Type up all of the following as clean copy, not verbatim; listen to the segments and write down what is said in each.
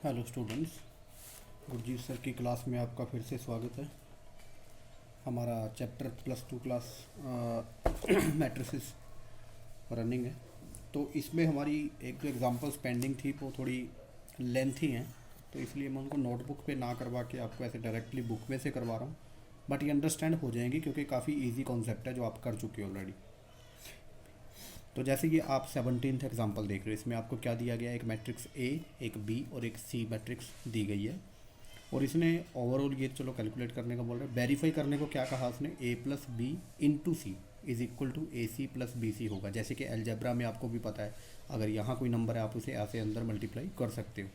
Hello students, Gurjeet sir की class में आपका फिर से स्वागत है। हमारा चैप्टर +2 क्लास मैट्रिसेस रनिंग है। तो इसमें हमारी एक जो एग्जांपल्स पेंडिंग थी वो थोड़ी लेंथी हैं, तो इसलिए मैं उनको नोटबुक पे ना करवा के आपको ऐसे डायरेक्टली बुक में से करवा रहा हूँ। बट ये अंडरस्टैंड हो जाएंगी क्योंकि काफ़ी इजी कॉन्सेप्ट है जो आप कर चुके हो ऑलरेडी। तो जैसे कि आप 17th एग्जांपल देख रहे हो, इसमें आपको क्या दिया गया है, एक मैट्रिक्स ए, एक बी और एक सी मैट्रिक्स दी गई है। और इसने ओवरऑल ये चलो कैलकुलेट करने का बोल रहे हैं, वेरीफाई करने को क्या कहा उसने, A plus B into C is equal to A C plus B C होगा। जैसे कि अलजेब्रा में आपको भी पता है, अगर यहाँ कोई नंबर है आप उसे ऐसे अंदर मल्टीप्लाई कर सकते हो।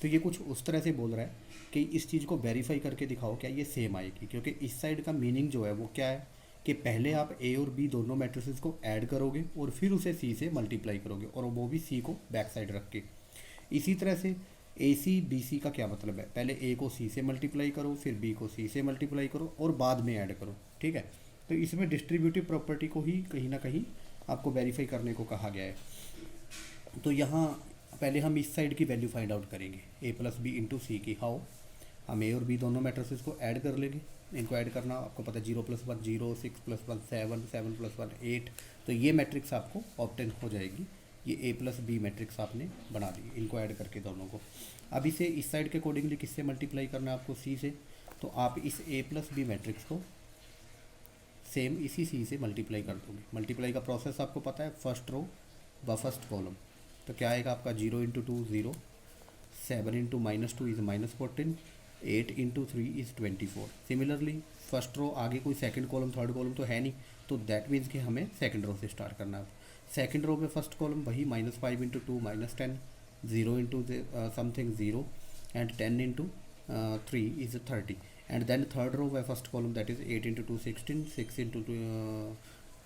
तो ये कुछ उस तरह से बोल रहा है कि इस चीज़ को वेरीफाई करके दिखाओ क्या ये सेम आएगी, क्योंकि इस साइड का मीनिंग जो है वो क्या है कि पहले आप ए और बी दोनों मैट्रिसेस को ऐड करोगे और फिर उसे सी से मल्टीप्लाई करोगे, और वो भी सी को बैक साइड रख के। इसी तरह से ए सी बी सी का क्या मतलब है, पहले ए को सी से मल्टीप्लाई करो, फिर बी को सी से मल्टीप्लाई करो और बाद में ऐड करो। ठीक है, तो इसमें डिस्ट्रीब्यूटिव प्रॉपर्टी को ही कहीं ना कहीं आपको वेरीफाई करने को कहा गया है। तो यहाँ पहले हम इस साइड की वैल्यू फाइंड आउट करेंगे, ए प्लस बी इंटू सी की। हाउ, हम ए और बी दोनों मैट्रिसेस को ऐड कर लेंगे। इनको ऐड करना आपको पता है, 0+1 0, 6+1 7, 7+1 8। तो ये मैट्रिक्स आपको ऑब्टेन हो जाएगी। ये ए प्लस बी मैट्रिक्स आपने बना दी इनको ऐड करके दोनों को। अब इसे इस साइड के अकॉर्डिंगली किससे मल्टीप्लाई करना है आपको, सी से। तो आप इस ए प्लस बी मैट्रिक्स को सेम इसी सी से मल्टीप्लाई कर दोगे। मल्टीप्लाई का प्रोसेस आपको पता है, फर्स्ट रो व फर्स्ट कॉलम। तो क्या आएगा आपका, 0 into 2 0, 7 into -2 is -14, 8 into 3 is 24। Similarly first row आगे कोई सेकंड कॉलम थर्ड कॉलम तो है नहीं, तो दैट मीन्स कि हमें सेकंड रो से स्टार्ट करना है। सेकंड रो में फर्स्ट कॉलम वही -5 into 2 -10, 0 into something 0 and 10 into 3 is 30। And then third row में first column that is 8 into 2 16, 6 into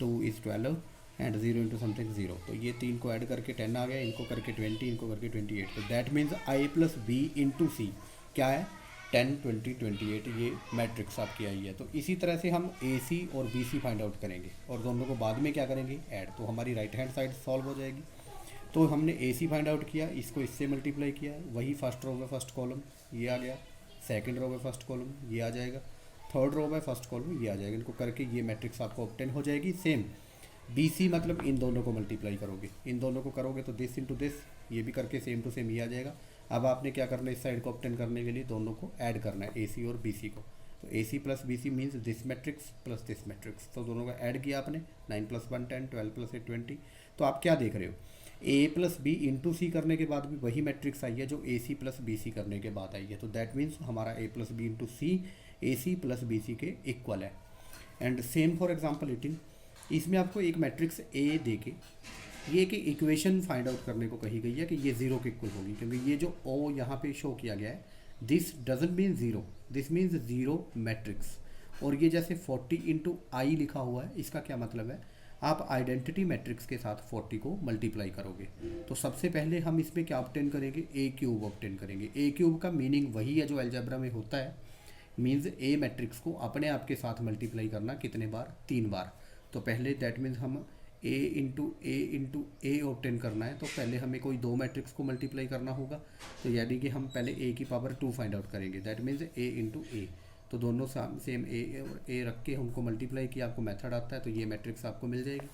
2 is 12 and 0 into something 0। तो ये तीन को ऐड करके 10 आ गया, इनको करके 20, इनको करके 28। तो that means I plus B into C क्या है, 10 20 28 ये मैट्रिक्स आपकी आई है। तो इसी तरह से हम ए सी और बी सी फाइंड आउट करेंगे और दोनों को बाद में क्या करेंगे, ऐड। तो हमारी राइट हैंड साइड सॉल्व हो जाएगी। तो हमने ए सी फाइंड आउट किया, इसको इससे मल्टीप्लाई किया, वही फर्स्ट रो में फर्स्ट कॉलम ये आ गया, सेकंड रो में फर्स्ट कॉलम ये आ जाएगा, थर्ड रो में फर्स्ट कॉलम ये आ जाएगा। इनको करके ये मैट्रिक्स आपको ऑब्टेन हो जाएगी। सेम बी सी मतलब इन दोनों को मल्टीप्लाई करोगे, इन दोनों को करोगे तो दिस इंटू दिस, ये भी करके सेम टू सेम ये आ जाएगा। अब आपने क्या करना है, इस साइड को ऑब्टेन करने के लिए दोनों को ऐड करना है, ए सी और बी सी को। तो A C plus B C means this matrix plus this matrix. तो दोनों को ऐड किया आपने, 9+1 10, 12+8 20। तो आप क्या देख रहे हो, ए प्लस बी इंटू सी करने के बाद भी वही मैट्रिक्स आई है जो ए सी प्लस बी सी करने के बाद आई है। तो दैट मीन्स हमारा ए प्लस बी इंटू सी ए सी प्लस बी सी के इक्वल है। एंड सेम फॉर एग्जाम्पल 18, इसमें आपको एक मैट्रिक्स ए दे के ये कि इक्वेशन फाइंड आउट करने को कही गई है कि ये ज़ीरो के इक्वल होगी, क्योंकि ये जो ओ यहाँ पे शो किया गया है, this doesn't mean zero, this means zero matrix. और ये जैसे 40 इंटू आई लिखा हुआ है, इसका क्या मतलब है, आप आइडेंटिटी मैट्रिक्स के साथ 40 को मल्टीप्लाई करोगे। तो सबसे पहले हम इसमें क्या ऑब्टेन करेंगे, ए क्यूब ऑब्टेन करेंगे। ए क्यूब का मीनिंग वही है जो अलजेब्रा में होता है, मीन्स ए मैट्रिक्स को अपने आप के साथ मल्टीप्लाई करना कितने बार, 3 बार। तो पहले दैट मीन्स हम ए इंटू ए ऑब्टेन करना है, तो पहले हमें कोई दो मैट्रिक्स को मल्टीप्लाई करना होगा। तो यानी कि हम पहले ए की पावर 2 फाइंड आउट करेंगे, दैट मीन्स ए इंटू ए। तो दोनों सेम ए और ए रख के उनको मल्टीप्लाई किया, आपको मेथड आता है, तो ये मैट्रिक्स आपको मिल जाएगी।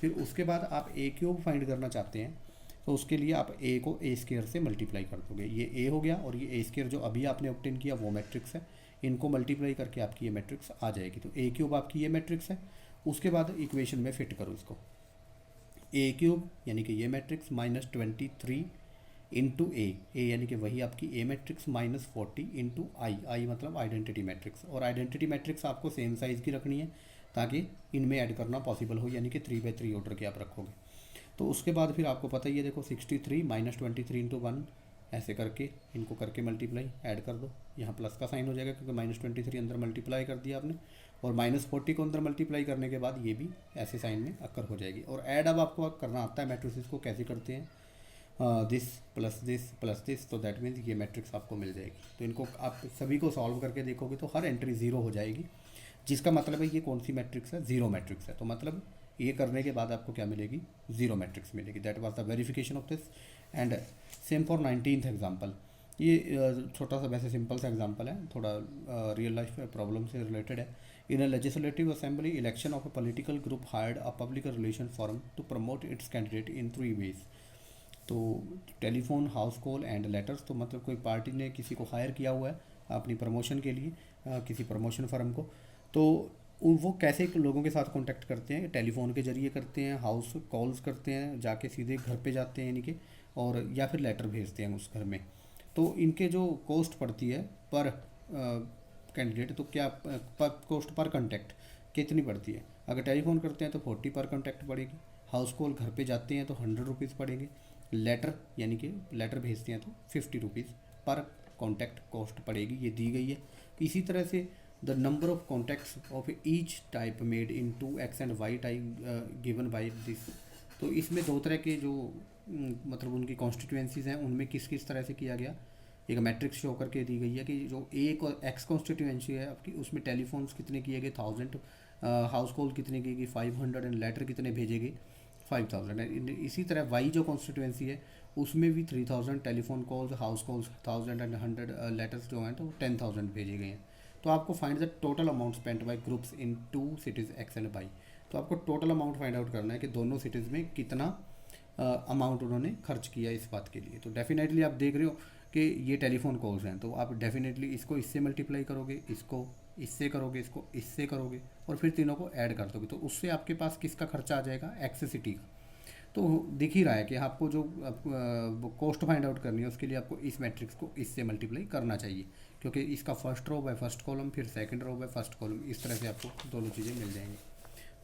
फिर उसके बाद आप ए क्यूब फाइंड करना चाहते हैं, तो उसके लिए आप ए को ए स्क्वायर से मल्टीप्लाई कर दोगे। ये ए हो गया, और ये ए स्क्वायर जो अभी आपने ऑब्टेन किया वो मैट्रिक्स है, इनको मल्टीप्लाई करके आपकी ये मैट्रिक्स आ जाएगी। तो ए क्यूब आपकी ये मैट्रिक्स है। उसके बाद इक्वेशन में फिट करो इसको, ए क्यूब यानी कि ये मैट्रिक्स -23 इंटू ए यानी कि वही आपकी ए मैट्रिक्स -40 इंटू आई मतलब आइडेंटिटी मैट्रिक्स। और आइडेंटिटी मैट्रिक्स आपको सेम साइज़ की रखनी है ताकि इनमें ऐड करना पॉसिबल हो, यानी कि 3/3 ऑर्डर के आप रखोगे। तो उसके बाद फिर आपको पता ही है, देखो 63 -23 इंटू 1 ऐसे करके इनको करके मल्टीप्लाई ऐड कर दो। यहाँ प्लस का साइन हो जाएगा क्योंकि -23 अंदर मल्टीप्लाई कर दिया आपने, और -40 को अंदर मल्टीप्लाई करने के बाद ये भी ऐसे साइन में अक्कर हो जाएगी। और ऐड अब आपको करना आता है मैट्रिसेस को, कैसे करते हैं, this plus this plus this, तो दैट मीन्स ये मैट्रिक्स आपको मिल जाएगी। तो इनको आप सभी को सॉल्व करके देखोगे तो हर एंट्री 0 हो जाएगी, जिसका मतलब है ये कौन सी मैट्रिक्स है, ज़ीरो मैट्रिक्स है। तो मतलब ये करने के बाद आपको क्या मिलेगी, ज़ीरो मैट्रिक्स मिलेगी। That was the verification of this. And same for 19th example, ये छोटा सा वैसे सिंपल सा एग्जांपल है, थोड़ा रियल लाइफ प्रॉब्लम से रिलेटेड है। In a legislative assembly election of a political group hired a public relation firm to promote its candidate in 3 ways. तो telephone, house call and letters, तो मतलब कोई party ने किसी को हायर किया हुआ है अपनी प्रमोशन के लिए, किसी प्रमोशन फर्म को। तो वो कैसे लोगों के साथ कांटेक्ट करते हैं? टेलीफोन के जरिए करते हैं, हाउस कॉल्स करते हैं, जाके सीधे घर पे जाते हैं यानी कि, और या फिर लेटर भेजते हैं उस घर में। तो इनके जो कॉस्ट पड़ती है पर कैंडिडेट, तो क्या पर कॉस्ट पर कॉन्टैक्ट कितनी पड़ती है? अगर टेलीफोन करते हैं तो 40 पर कॉन्टैक्ट पड़ेगी, हाउस कॉल घर पे जाते हैं तो 100 रुपीज़ पड़ेंगे, लेटर यानी कि लेटर भेजते हैं तो 50 रुपीज़ पर कॉन्टैक्ट कॉस्ट पड़ेगी, ये दी गई है। इसी तरह से the number of contacts of each type made in two x and y type given by this. तो इसमें दो तरह के जो मतलब उनकी कॉन्स्टिट्यूएंसीज़ हैं उनमें किस किस तरह से किया गया, एक मैट्रिक्स शो करके दी गई है कि जो एक और एक्स कॉन्स्टिट्यूएंसी है आपकी, उसमें टेलीफोन्स कितने किए गए 1000, हाउस कॉल कितने की गई 500 एंड लेटर कितने भेजे गए 5000 है। इसी तरह वाई जो कॉन्स्टिट्यूएंसी है उसमें भी 3000 telephone calls, house calls 1000 and 100 letters जो हैं तो 10000 भेजे गए हैं। तो आपको find the total amount spent by groups in 2 cities x and y. तो आपको टोटल अमाउंट फाइंड आउट करना है कि दोनों सिटीज़ में कितना अमाउंट उन्होंने खर्च किया इस बात के लिए। तो डेफिनेटली आप देख रहे हो कि ये टेलीफोन कॉल्स हैं, तो आप डेफिनेटली इसको इससे मल्टीप्लाई करोगे, इसको इससे करोगे, इसको इससे करोगे, और फिर तीनों को ऐड कर दोगे, तो उससे आपके पास किसका खर्चा आ जाएगा? एक्सेसिटी का। तो दिख ही रहा है कि आपको जो कॉस्ट फाइंड आउट करनी है उसके लिए आपको इस मैट्रिक्स को इससे मल्टीप्लाई करना चाहिए, क्योंकि इसका first row by first column, फिर second row by first column, इस तरह से आपको दोनों चीज़ें मिल जाएंगी।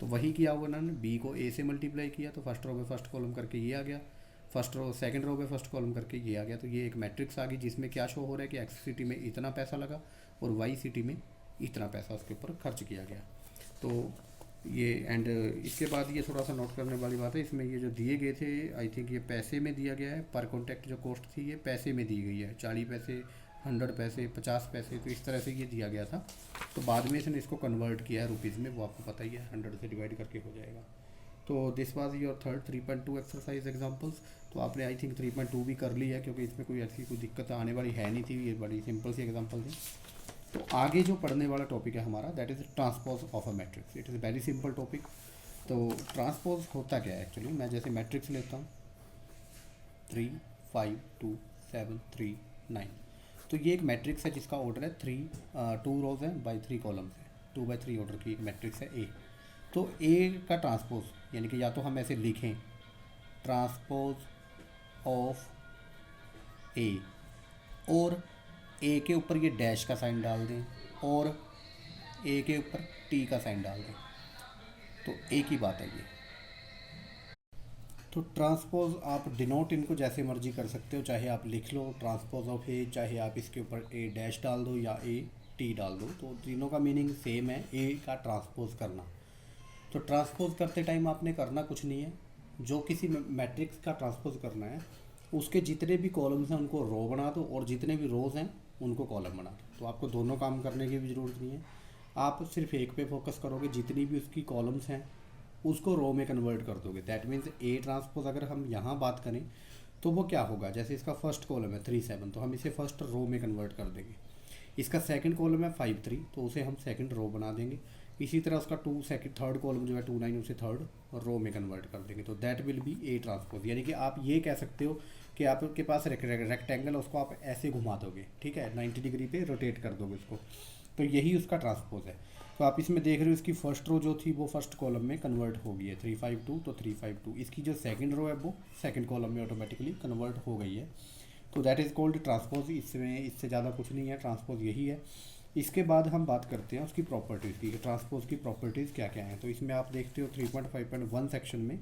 तो वही किया हुआ उन्होंने, बी को ए से मल्टीप्लाई किया तो first row by first column करके ये आ गया, first row second row by first column करके ये आ गया। तो ये एक मैट्रिक्स आ गई जिसमें क्या शो हो रहा है कि एक्स सिटी में इतना पैसा लगा और वाई सिटी में इतना पैसा उसके ऊपर खर्च किया गया। तो ये एंड इसके बाद ये थोड़ा सा नोट करने वाली बात है, इसमें ये जो दिए गए थे आई थिंक ये पैसे में दिया गया है, पर कॉन्टैक्ट जो कॉस्ट थी ये पैसे में दी गई है, 40 पैसे, 100 पैसे, 50 पैसे, तो इस तरह से ये दिया गया था। तो बाद में इसने इसको कन्वर्ट किया है रुपीज़ में, वो आपको पता ही है 100 से डिवाइड करके हो जाएगा। तो this was your third 3.2 exercise examples. तो आपने आई थिंक 3.2 भी कर ली है, क्योंकि इसमें कोई ऐसी कोई दिक्कत आने वाली है नहीं थी, ये बड़ी सिंपल सी एग्जांपल थी। तो आगे जो पढ़ने वाला टॉपिक है हमारा that is transpose of a matrix. It is very simple topic. तो ट्रांसपोज होता क्या है एक्चुअली? मैं जैसे मैट्रिक्स लेता हूँ 3 5 2 7 3 9, तो ये एक मैट्रिक्स है जिसका ऑर्डर है 3, 2 रोज है बाई 3 कॉलम्स है, 2 by 3 ऑर्डर की एक मैट्रिक्स है ए। तो ए का ट्रांसपोज यानी कि या तो हम ऐसे लिखें ट्रांसपोज ऑफ ए, और ए के ऊपर ये डैश का साइन डाल दें और ए के ऊपर टी का साइन डाल दें, तो एक ही बात है ये। तो ट्रांसपोज आप डिनोट इनको जैसे मर्जी कर सकते हो, चाहे आप लिख लो ट्रांसपोज ऑफ ए, चाहे आप इसके ऊपर ए डैश डाल दो या ए टी डाल दो, तो तीनों का मीनिंग सेम है, ए का ट्रांसपोज करना। तो ट्रांसपोज करते टाइम आपने करना कुछ नहीं है, जो किसी मैट्रिक्स का ट्रांसपोज करना है उसके जितने भी कॉलम्स हैं उनको रो बना दो, और जितने भी रोज़ हैं उनको कॉलम बना दो। तो आपको दोनों काम करने की भी ज़रूरत नहीं है, आप सिर्फ एक पे फोकस करोगे, जितनी भी उसकी कॉलम्स हैं उसको रो में कन्वर्ट कर दोगे। दैट मीन्स ए ट्रांसपोज अगर हम यहाँ बात करें तो वो क्या होगा, जैसे इसका फर्स्ट कॉलम है 3 7, तो हम इसे फर्स्ट रो में कन्वर्ट कर देंगे। इसका सेकंड कॉलम है 5 3, तो उसे हम सेकंड रो बना देंगे। इसी तरह उसका थर्ड कॉलम जो है 2 9, उसे थर्ड रो में कन्वर्ट कर देंगे। तो that will B A transpose. यानी कि आप ये कह सकते हो कि आपके पास रेक्टेंगल है, उसको आप ऐसे घुमा दोगे, ठीक है, 90 डिग्री पे रोटेट कर दोगे उसको, तो यही उसका ट्रांसपोज है। तो आप इसमें देख रहे हो इसकी फर्स्ट रो जो थी वो फर्स्ट कॉलम में कन्वर्ट हो गई है 3 5 2, तो 3 5 2। इसकी जो सेकंड रो है वो सेकंड कॉलम में ऑटोमेटिकली कन्वर्ट हो गई है। तो दैट इज़ कॉल्ड ट्रांसपोज। इसमें इससे ज़्यादा कुछ नहीं है, ट्रांसपोज यही है। इसके बाद हम बात करते हैं उसकी प्रॉपर्टीज़ की, ट्रांसपोज की प्रॉपर्टीज़ क्या क्या हैं। तो इसमें आप देखते हो 3.5.1 सेक्शन में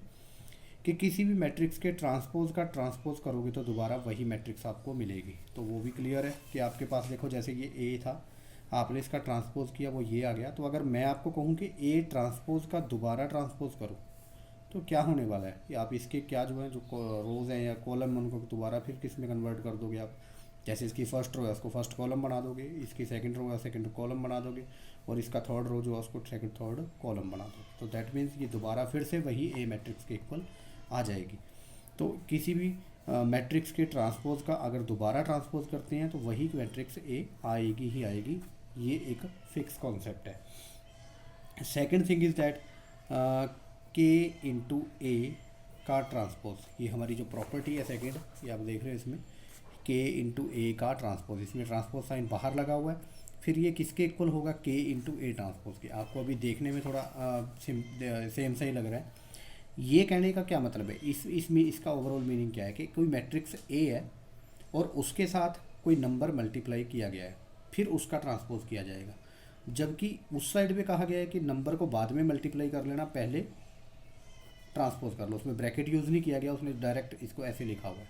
कि किसी भी मैट्रिक्स के ट्रांसपोज का ट्रांसपोज करोगे तो दोबारा वही मैट्रिक्स आपको मिलेगी। तो वो भी क्लियर है कि आपके पास देखो जैसे ये ए था, आपने इसका ट्रांसपोज किया वो ये आ गया। तो अगर मैं आपको कहूँ कि ए ट्रांसपोज का दोबारा ट्रांसपोज करो तो क्या होने वाला है कि आप इसके क्या जो है जो रोज़ हैं या कॉलम हैं उनको दोबारा फिर किस में कन्वर्ट कर दोगे आप। जैसे इसकी फर्स्ट रो है उसको फर्स्ट कॉलम बना दोगे, इसकी सेकंड रो है सेकंड कॉलम बना दोगे, और इसका थर्ड रो जो है उसको सेकंड थर्ड कॉलम बना दोगे। तो दैट मीन्स ये दोबारा फिर से वही ए मैट्रिक्स के इक्वल आ जाएगी। तो किसी भी मैट्रिक्स के ट्रांसपोज का अगर दोबारा ट्रांसपोज करते हैं तो वही मैट्रिक्स ए आएगी ही आएगी, ये एक फिक्स कॉन्सेप्ट है। सेकंड थिंग इज़ दैट के इंटू ए का ट्रांसपोज, ये हमारी जो प्रॉपर्टी है सेकंड, ये आप देख रहे हो इसमें के इंटू ए का ट्रांसपोज, इसमें ट्रांसपोज साइन बाहर लगा हुआ है, फिर ये किसके इक्वल होगा, के इंटू ए ट्रांसपोज के। आपको अभी देखने में थोड़ा सेम सा ही लग रहा है। ये कहने का क्या मतलब है, इसमें इसका ओवरऑल मीनिंग क्या है कि कोई मैट्रिक्स ए है और उसके साथ कोई नंबर मल्टीप्लाई किया गया है, फिर उसका ट्रांसपोज किया जाएगा। जबकि उस साइड पे कहा गया है कि नंबर को बाद में मल्टीप्लाई कर लेना, पहले ट्रांसपोज कर लो। उसमें ब्रैकेट यूज़ नहीं किया गया, उसने डायरेक्ट इसको ऐसे लिखा हुआ है।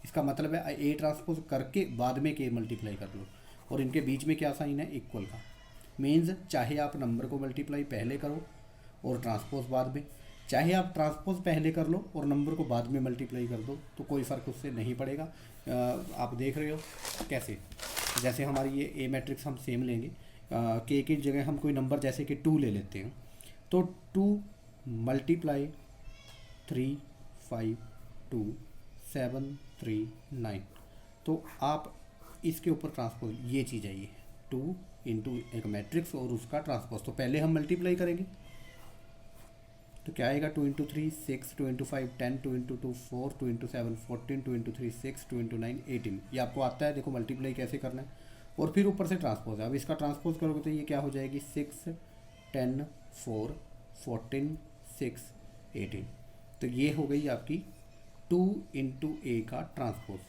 इसका मतलब है ए ट्रांसपोज करके बाद में के मल्टीप्लाई कर लो, और इनके बीच में क्या साइन है, इक्वल का। मीन्स चाहे आप नंबर को मल्टीप्लाई पहले करो और ट्रांसपोज बाद में, चाहे आप ट्रांसपोज पहले कर लो और नंबर को बाद में मल्टीप्लाई कर दो, तो कोई फ़र्क उससे नहीं पड़ेगा। आप देख रहे हो कैसे, जैसे हमारी ये ए मैट्रिक्स हम सेम लेंगे, के की जगह हम कोई नंबर जैसे कि 2 ले लेते हैं, तो 2 मल्टीप्लाई 3 5 2 7 3 9, तो आप इसके ऊपर ट्रांसपोज, ये चीज़ है ये 2 इंटू एक मैट्रिक्स और उसका ट्रांसपोज। तो पहले हम मल्टीप्लाई करेंगे तो क्या आएगा, 2 into 3 6, 2 into 5 10, 2 into 2 4, 2 into 7 14, 2 into 3 6, 2 into 9 18। ये आपको आता है, देखो मल्टीप्लाई कैसे करना है। और फिर ऊपर से ट्रांसपोज है। अब इसका ट्रांसपोज करोगे तो ये क्या हो जाएगी, 6 10 4 14 6 18। तो ये हो गई आपकी 2 इंटू ए का ट्रांसपोज।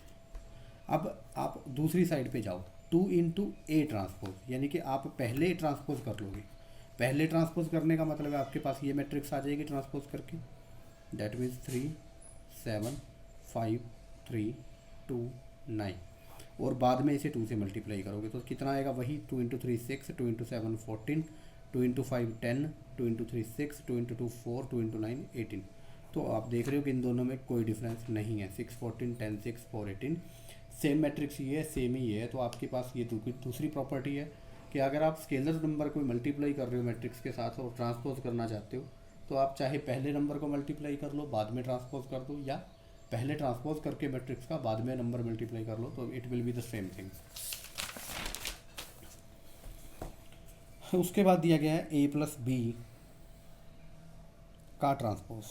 अब आप दूसरी साइड पे जाओ, 2 इंटू ए ट्रांसपोज, यानी कि आप पहले ट्रांसपोज कर लोगे। पहले ट्रांसपोज करने का मतलब है आपके पास ये मैट्रिक्स आ जाएगी ट्रांसपोज करके, डेट मीन्स 3 7 5 3 2 9, और बाद में इसे 2 से मल्टीप्लाई करोगे तो कितना आएगा, वही 2 into 3 6, 2 into 7 14, 2 into 5 10, 2 into 3 6, 2 into 2 4, 2 into 9 18। तो आप देख रहे हो कि इन दोनों में कोई डिफरेंस नहीं है, 6 14 10 6 4 18, सेम मैट्रिक्स ये है, सेम ही ये है। तो आपके पास ये दूसरी प्रॉपर्टी है कि अगर आप स्केलर नंबर को मल्टीप्लाई कर रहे हो मैट्रिक्स के साथ और ट्रांसपोज करना चाहते हो, तो आप चाहे पहले नंबर को मल्टीप्लाई कर लो बाद में ट्रांसपोज कर दो, या पहले ट्रांसपोज करके मैट्रिक्स का बाद में नंबर मल्टीप्लाई कर लो, तो it will be the same thing. उसके बाद दिया गया है ए प्लस बी का ट्रांसपोज,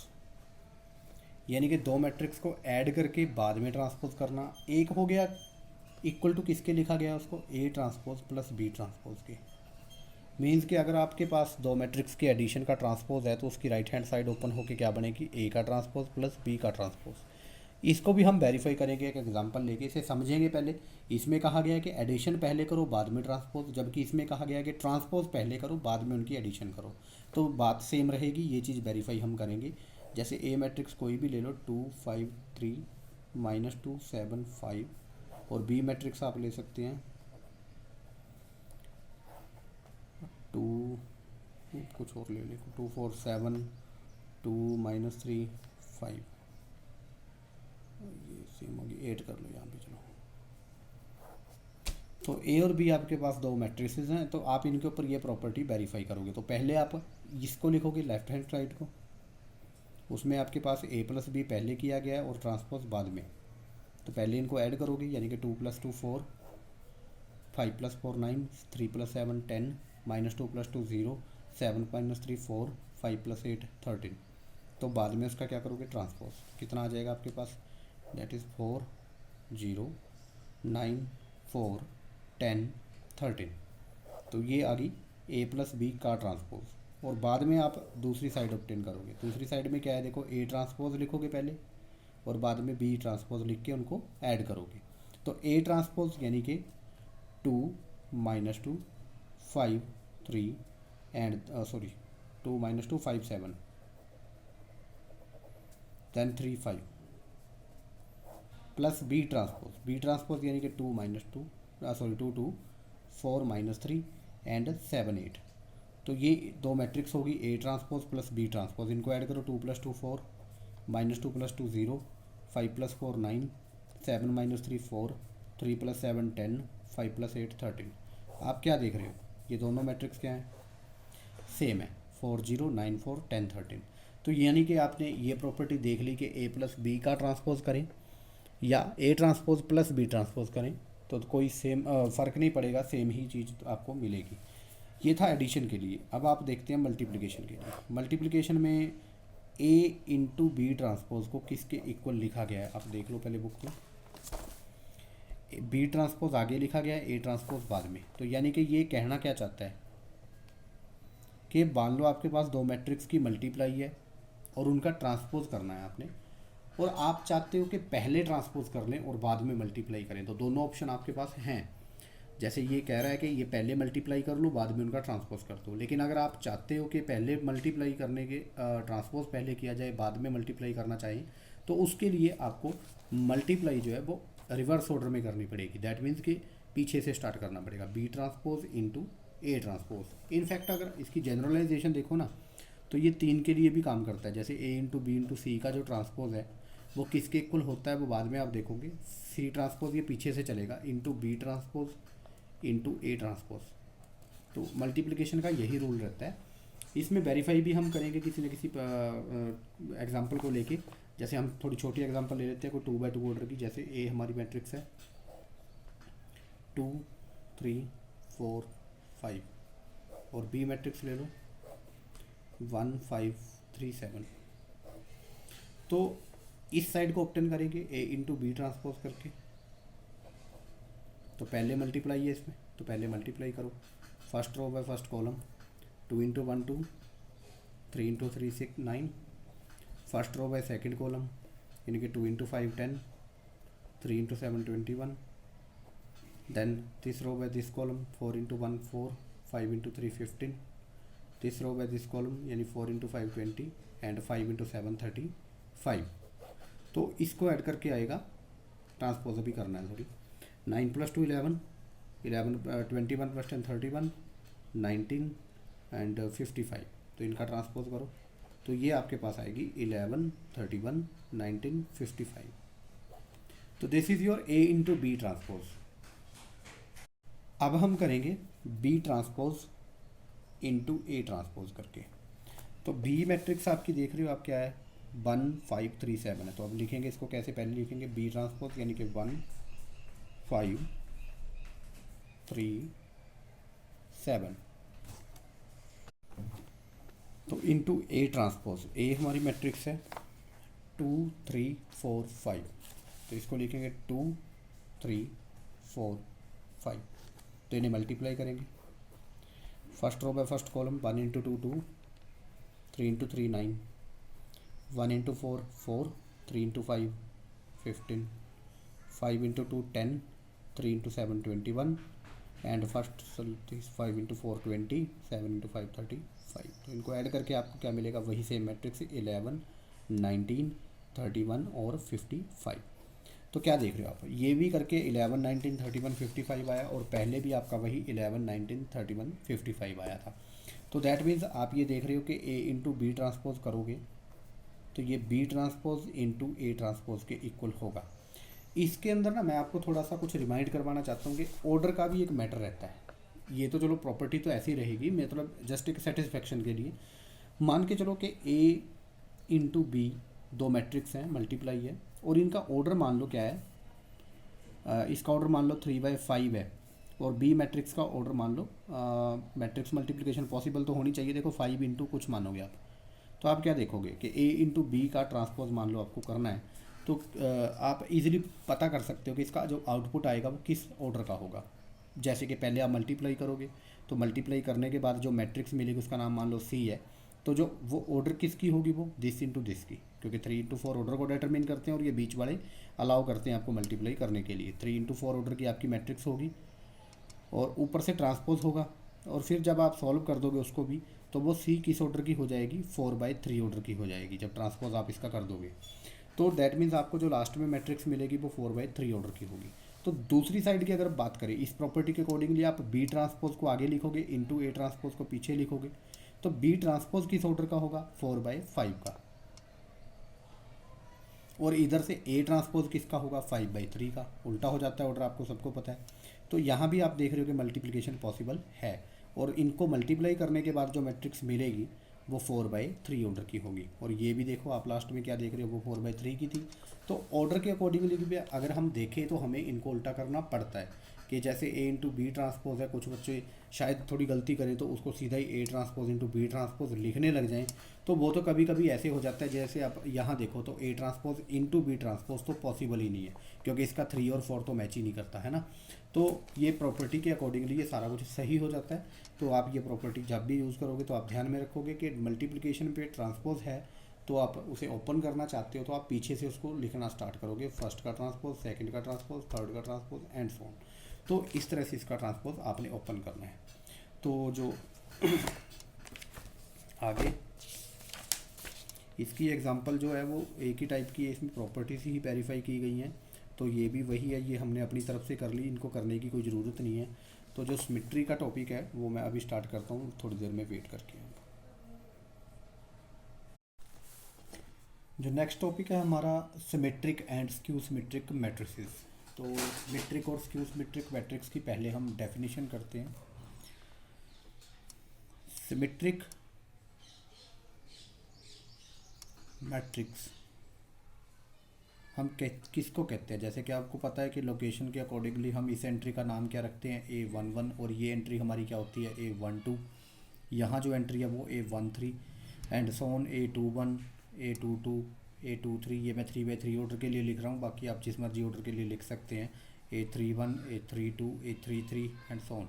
यानी कि दो मैट्रिक्स को ऐड करके बाद में ट्रांसपोज करना। एक हो गया इक्वल टू किसके लिखा गया उसको, A transpose plus B transpose के। मीन्स कि अगर आपके पास दो मैट्रिक्स के एडिशन का ट्रांसपोज है तो उसकी राइट हैंड साइड ओपन होकर क्या बनेगी, ए का ट्रांसपोज प्लस बी का ट्रांसपोज। इसको भी हम वेरीफाई करेंगे एक एग्जांपल लेके, इसे समझेंगे पहले। इसमें कहा गया है कि एडिशन पहले करो बाद में ट्रांसपोज, जबकि इसमें कहा गया है कि ट्रांसपोज पहले करो बाद में उनकी एडिशन करो, तो बात सेम रहेगी। ये चीज़ वेरीफाई हम करेंगे। जैसे ए मैट्रिक्स कोई भी ले लो, 2 5 3 -2 7 5, और बी मैट्रिक्स आप ले सकते हैं 2 कुछ और ले लो, 2 4 7 2 -3 5, ये सेम होगी 8 कर लो यहाँ पे। चलो, तो ए और बी आपके पास दो मैट्रिसेस हैं, तो आप इनके ऊपर ये प्रॉपर्टी वेरीफाई करोगे। तो पहले आप इसको लिखोगे लेफ्ट हैंड साइड को, उसमें आपके पास ए प्लस बी पहले किया गया है और ट्रांसपोज बाद में। तो पहले इनको ऐड करोगे, यानी कि 2 + 2 4, 5 + 4 9, 3 + 7 10, -2 + 2 0, 7 - 3 4, 5 + 8 13। तो बाद में उसका क्या करोगे, ट्रांसपोज। कितना आ जाएगा आपके पास, दैट इज़ 4 0 9 4 10 13। तो ये आ गई ए प्लस बी का ट्रांसपोज। और बाद में आप दूसरी साइड ऑब्टेन करोगे। दूसरी साइड में क्या है, देखो ए ट्रांसपोज लिखोगे पहले और बाद में बी ट्रांसपोज लिख के उनको ऐड करोगे। तो ए ट्रांसपोज यानी कि 2 -2 5 3 and 2 -2 5 7 then 3 5 plus B transpose यानी कि 2 2 4 -3 एंड 7 8। तो ये दो मैट्रिक्स होगी A transpose plus B transpose. इनको ऐड करो, 2 + 2 4, -2 + 2 0, 5 + 4 9, 7 - 3 4, 3 + 7 10, 5 + 8 13। आप क्या देख रहे हो, ये दोनों मैट्रिक्स क्या हैं, सेम है, 4 0 9 4 10 13। तो यानी कि आपने ये प्रॉपर्टी देख ली कि ए प्लस बी का ट्रांसपोज करें या A transpose plus B transpose करें तो कोई सेम फ़र्क नहीं पड़ेगा, सेम ही चीज़ आपको मिलेगी। ये था एडिशन के लिए। अब आप देखते हैं मल्टीप्लिकेशन के लिए। मल्टीप्लिकेशन में ए इंटू बी ट्रांसपोज को किसके इक्वल लिखा गया है, आप देख लो पहले बुक में। बी ट्रांसपोज आगे लिखा गया है, ए ट्रांसपोज बाद में। तो यानी कि ये कहना क्या चाहता है कि मान लो आपके पास दो मैट्रिक्स की मल्टीप्लाई है और उनका ट्रांसपोज करना है आपने, और आप चाहते हो कि पहले ट्रांसपोज कर लें और बाद में मल्टीप्लाई करें। तो दोनों ऑप्शन आपके पास हैं। जैसे ये कह रहा है कि ये पहले मल्टीप्लाई कर लो, बाद में उनका ट्रांसपोज कर दो। लेकिन अगर आप चाहते हो कि पहले मल्टीप्लाई करने के ट्रांसपोज पहले किया जाए, बाद में मल्टीप्लाई करना चाहिए, तो उसके लिए आपको मल्टीप्लाई जो है वो रिवर्स ऑर्डर में करनी पड़ेगी। दैट मीन्स कि पीछे से स्टार्ट करना पड़ेगा, B transpose into A transpose. In fact अगर इसकी जनरलाइजेशन देखो ना, तो ये तीन के लिए भी काम करता है। जैसे ए इंटू बी इंटू सी का जो ट्रांसपोज है वो किसके इक्वल होता है वो बाद में आप देखोगे। सी ट्रांसपोज ये पीछे से चलेगा, into B transpose into A transpose. तो मल्टीप्लिकेशन का यही रूल रहता है। इसमें वेरीफाई भी हम करेंगे किसी न किसी एग्जांपल को लेके। जैसे हम थोड़ी छोटी एग्जांपल ले लेते हैं, कोई 2x2 ऑर्डर की। जैसे ए हमारी मैट्रिक्स है 2 3 4 5, और बी मैट्रिक्स ले लो 1 5 3 7। तो इस साइड को ऑप्टेन करेंगे ए इंटू बी ट्रांसपोज करके। तो पहले मल्टीप्लाई है इसमें, तो पहले मल्टीप्लाई करो। First row by first column, 2 into 1 2, 3 into 3 6 9। First row by second column, यानी कि 2 into 5 10, 3 into 7 21। Then this row by this column, 4 into 1 4, 5 into 3 15। This row by this column, यानी 4 इंटू 5 20 एंड 5 इंटू 7 35। तो इसको add करके आएगा, transpose भी करना है थोड़ी। 9 + 2 11, 21 + 10 31, 19 एंड 55। तो इनका ट्रांसपोज करो तो ये आपके पास आएगी 11 31 19 55। तो this is your A into B transpose. अब हम करेंगे B transpose into A transpose करके। तो बी मैट्रिक्स आपकी देख रहे हो आप क्या है, 1 5 3 7 है। तो अब लिखेंगे इसको कैसे, पहले लिखेंगे बी ट्रांसपोज यानी कि 1 5 3 7। तो इंटू ए ट्रांसपोज, ए हमारी मैट्रिक्स है 2 3 4 5। तो इसको लिखेंगे 2 3 4 5। तो इन्हें मल्टीप्लाई करेंगे। First row by first column, 1 into 2 2, 3 into 3 9, 1 into 4 4, 3 into 5 15, 5 into 2 10, 3 into 7 21 and first 5 into 4 20, 7 into 5 35। तो इनको ऐड करके आपको क्या मिलेगा, वही सेम मैट्रिक्स 11 19 31 और 55। तो क्या देख रहे हो आप, ये भी करके 11 19 31 55 आया, और पहले भी आपका वही 11 19 31 55 आया था। तो दैट मीन्स आप ये देख रहे हो कि ए इंटू बी ट्रांसपोज करोगे तो ये B transpose into A transpose के इक्वल होगा। इसके अंदर ना मैं आपको थोड़ा सा कुछ रिमाइंड करवाना चाहता हूँ कि ऑर्डर का भी एक मैटर रहता है। ये तो चलो प्रॉपर्टी तो ऐसी रहेगी, मतलब जस्ट एक सेटिस्फेक्शन के लिए मान के चलो कि ए इंटू बी दो मैट्रिक्स हैं, मल्टीप्लाई है, और इनका ऑर्डर मान लो क्या है, इसका ऑर्डर मान लो 3/5 है, और बी मैट्रिक्स का ऑर्डर मान लो, मैट्रिक्स मल्टीप्लिकेशन पॉसिबल तो होनी चाहिए। देखो 5 इंटू कुछ मानोगे आप, तो आप क्या देखोगे कि ए इंटू बी का ट्रांसपोज मान लो आपको करना है, तो आप इजीली पता कर सकते हो कि इसका जो आउटपुट आएगा वो किस ऑर्डर का होगा। जैसे कि पहले आप मल्टीप्लाई करोगे, तो मल्टीप्लाई करने के बाद जो मैट्रिक्स मिलेगी उसका नाम मान लो सी है, तो जो वो ऑर्डर किसकी होगी, वो दिस इंटू दिस की, क्योंकि 3 इंटू 4 ऑर्डर को डिटरमिन करते हैं और ये बीच वाले अलाउ करते हैं आपको मल्टीप्लाई करने के लिए। 3 इंटू 4 ऑर्डर की आपकी मैट्रिक्स होगी और ऊपर से ट्रांसपोज होगा, और फिर जब आप सॉल्व कर दोगे उसको भी, तो वो सी किस ऑर्डर की हो जाएगी, 4/3 ऑर्डर की हो जाएगी जब ट्रांसपोज आप इसका कर दोगे। तो दैट मीन्स आपको जो लास्ट में मैट्रिक्स मिलेगी वो 4/3 ऑर्डर की होगी। तो दूसरी साइड की अगर बात करें, इस प्रॉपर्टी के अकॉर्डिंगली आप बी ट्रांसपोज को आगे लिखोगे, इंटू ए ट्रांसपोज को पीछे लिखोगे, तो बी ट्रांसपोज किस ऑर्डर का होगा, 4/5 का, और इधर से ए ट्रांसपोज किसका होगा, 5/3 का। उल्टा हो जाता है ऑर्डर, आपको सबको पता है। तो यहाँ भी आप देख रहे हो कि मल्टीप्लिकेशन पॉसिबल है, और इनको मल्टीप्लाई करने के बाद जो मैट्रिक्स मिलेगी वो 4/3 ऑर्डर की होगी। और ये भी देखो आप लास्ट में क्या देख रहे हो, वो 4/3 की थी। तो ऑर्डर के अकॉर्डिंगली भी अगर हम देखें तो हमें इनको उल्टा करना पड़ता है कि जैसे ए इंटू बी ट्रांसपोज है, कुछ बच्चे शायद थोड़ी गलती करें तो उसको सीधा ही A transpose into B transpose लिखने लग जाएं, तो वो तो कभी कभी ऐसे हो जाता है। जैसे आप यहाँ देखो तो A transpose into B transpose तो पॉसिबल ही नहीं है, क्योंकि इसका 3 और 4 तो मैच ही नहीं करता है ना। तो ये प्रॉपर्टी के अकॉर्डिंगली ये सारा कुछ सही हो जाता है। तो आप ये प्रॉपर्टी जब भी यूज़ करोगे तो आप ध्यान में रखोगे कि मल्टीप्लिकेशन पे ट्रांसपोज है तो आप उसे ओपन करना चाहते हो तो आप पीछे से उसको लिखना स्टार्ट करोगे, फर्स्ट का ट्रांसपोज, सेकंड का ट्रांसपोज, थर्ड का ट्रांसपोज एंड सो ऑन। तो इस तरह से इसका ट्रांसपोज आपने ओपन करना है। तो जो आगे इसकी एग्जांपल जो है वो एक ही टाइप की है, इसमें प्रॉपर्टीज ही वेरीफाई की गई हैं। तो ये भी वही है, ये हमने अपनी तरफ से कर ली, इनको करने की कोई ज़रूरत नहीं है। तो जो सिमेट्री का टॉपिक है वो मैं अभी स्टार्ट करता हूँ, थोड़ी देर में वेट करके। जो नेक्स्ट टॉपिक है हमारा symmetric and skew symmetric matrices. तो सिमेट्रिक और स्क्यू सिमेट्रिक मैट्रिक्स की पहले हम डेफिनेशन करते हैं। सिमेट्रिक मैट्रिक्स हम किसको कहते हैं, जैसे कि आपको पता है कि लोकेशन के अकॉर्डिंगली हम इस एंट्री का नाम क्या रखते हैं, A11, और ये एंट्री हमारी क्या होती है, A12। यहाँ जो एंट्री है वो A13 and so on, A21, A22, A23। ये मैं 3/3 ऑर्डर के लिए लिख रहा हूँ, बाकी आप जिस मर्जी ऑर्डर के लिए लिख सकते हैं, A31, A32, A33 and so on.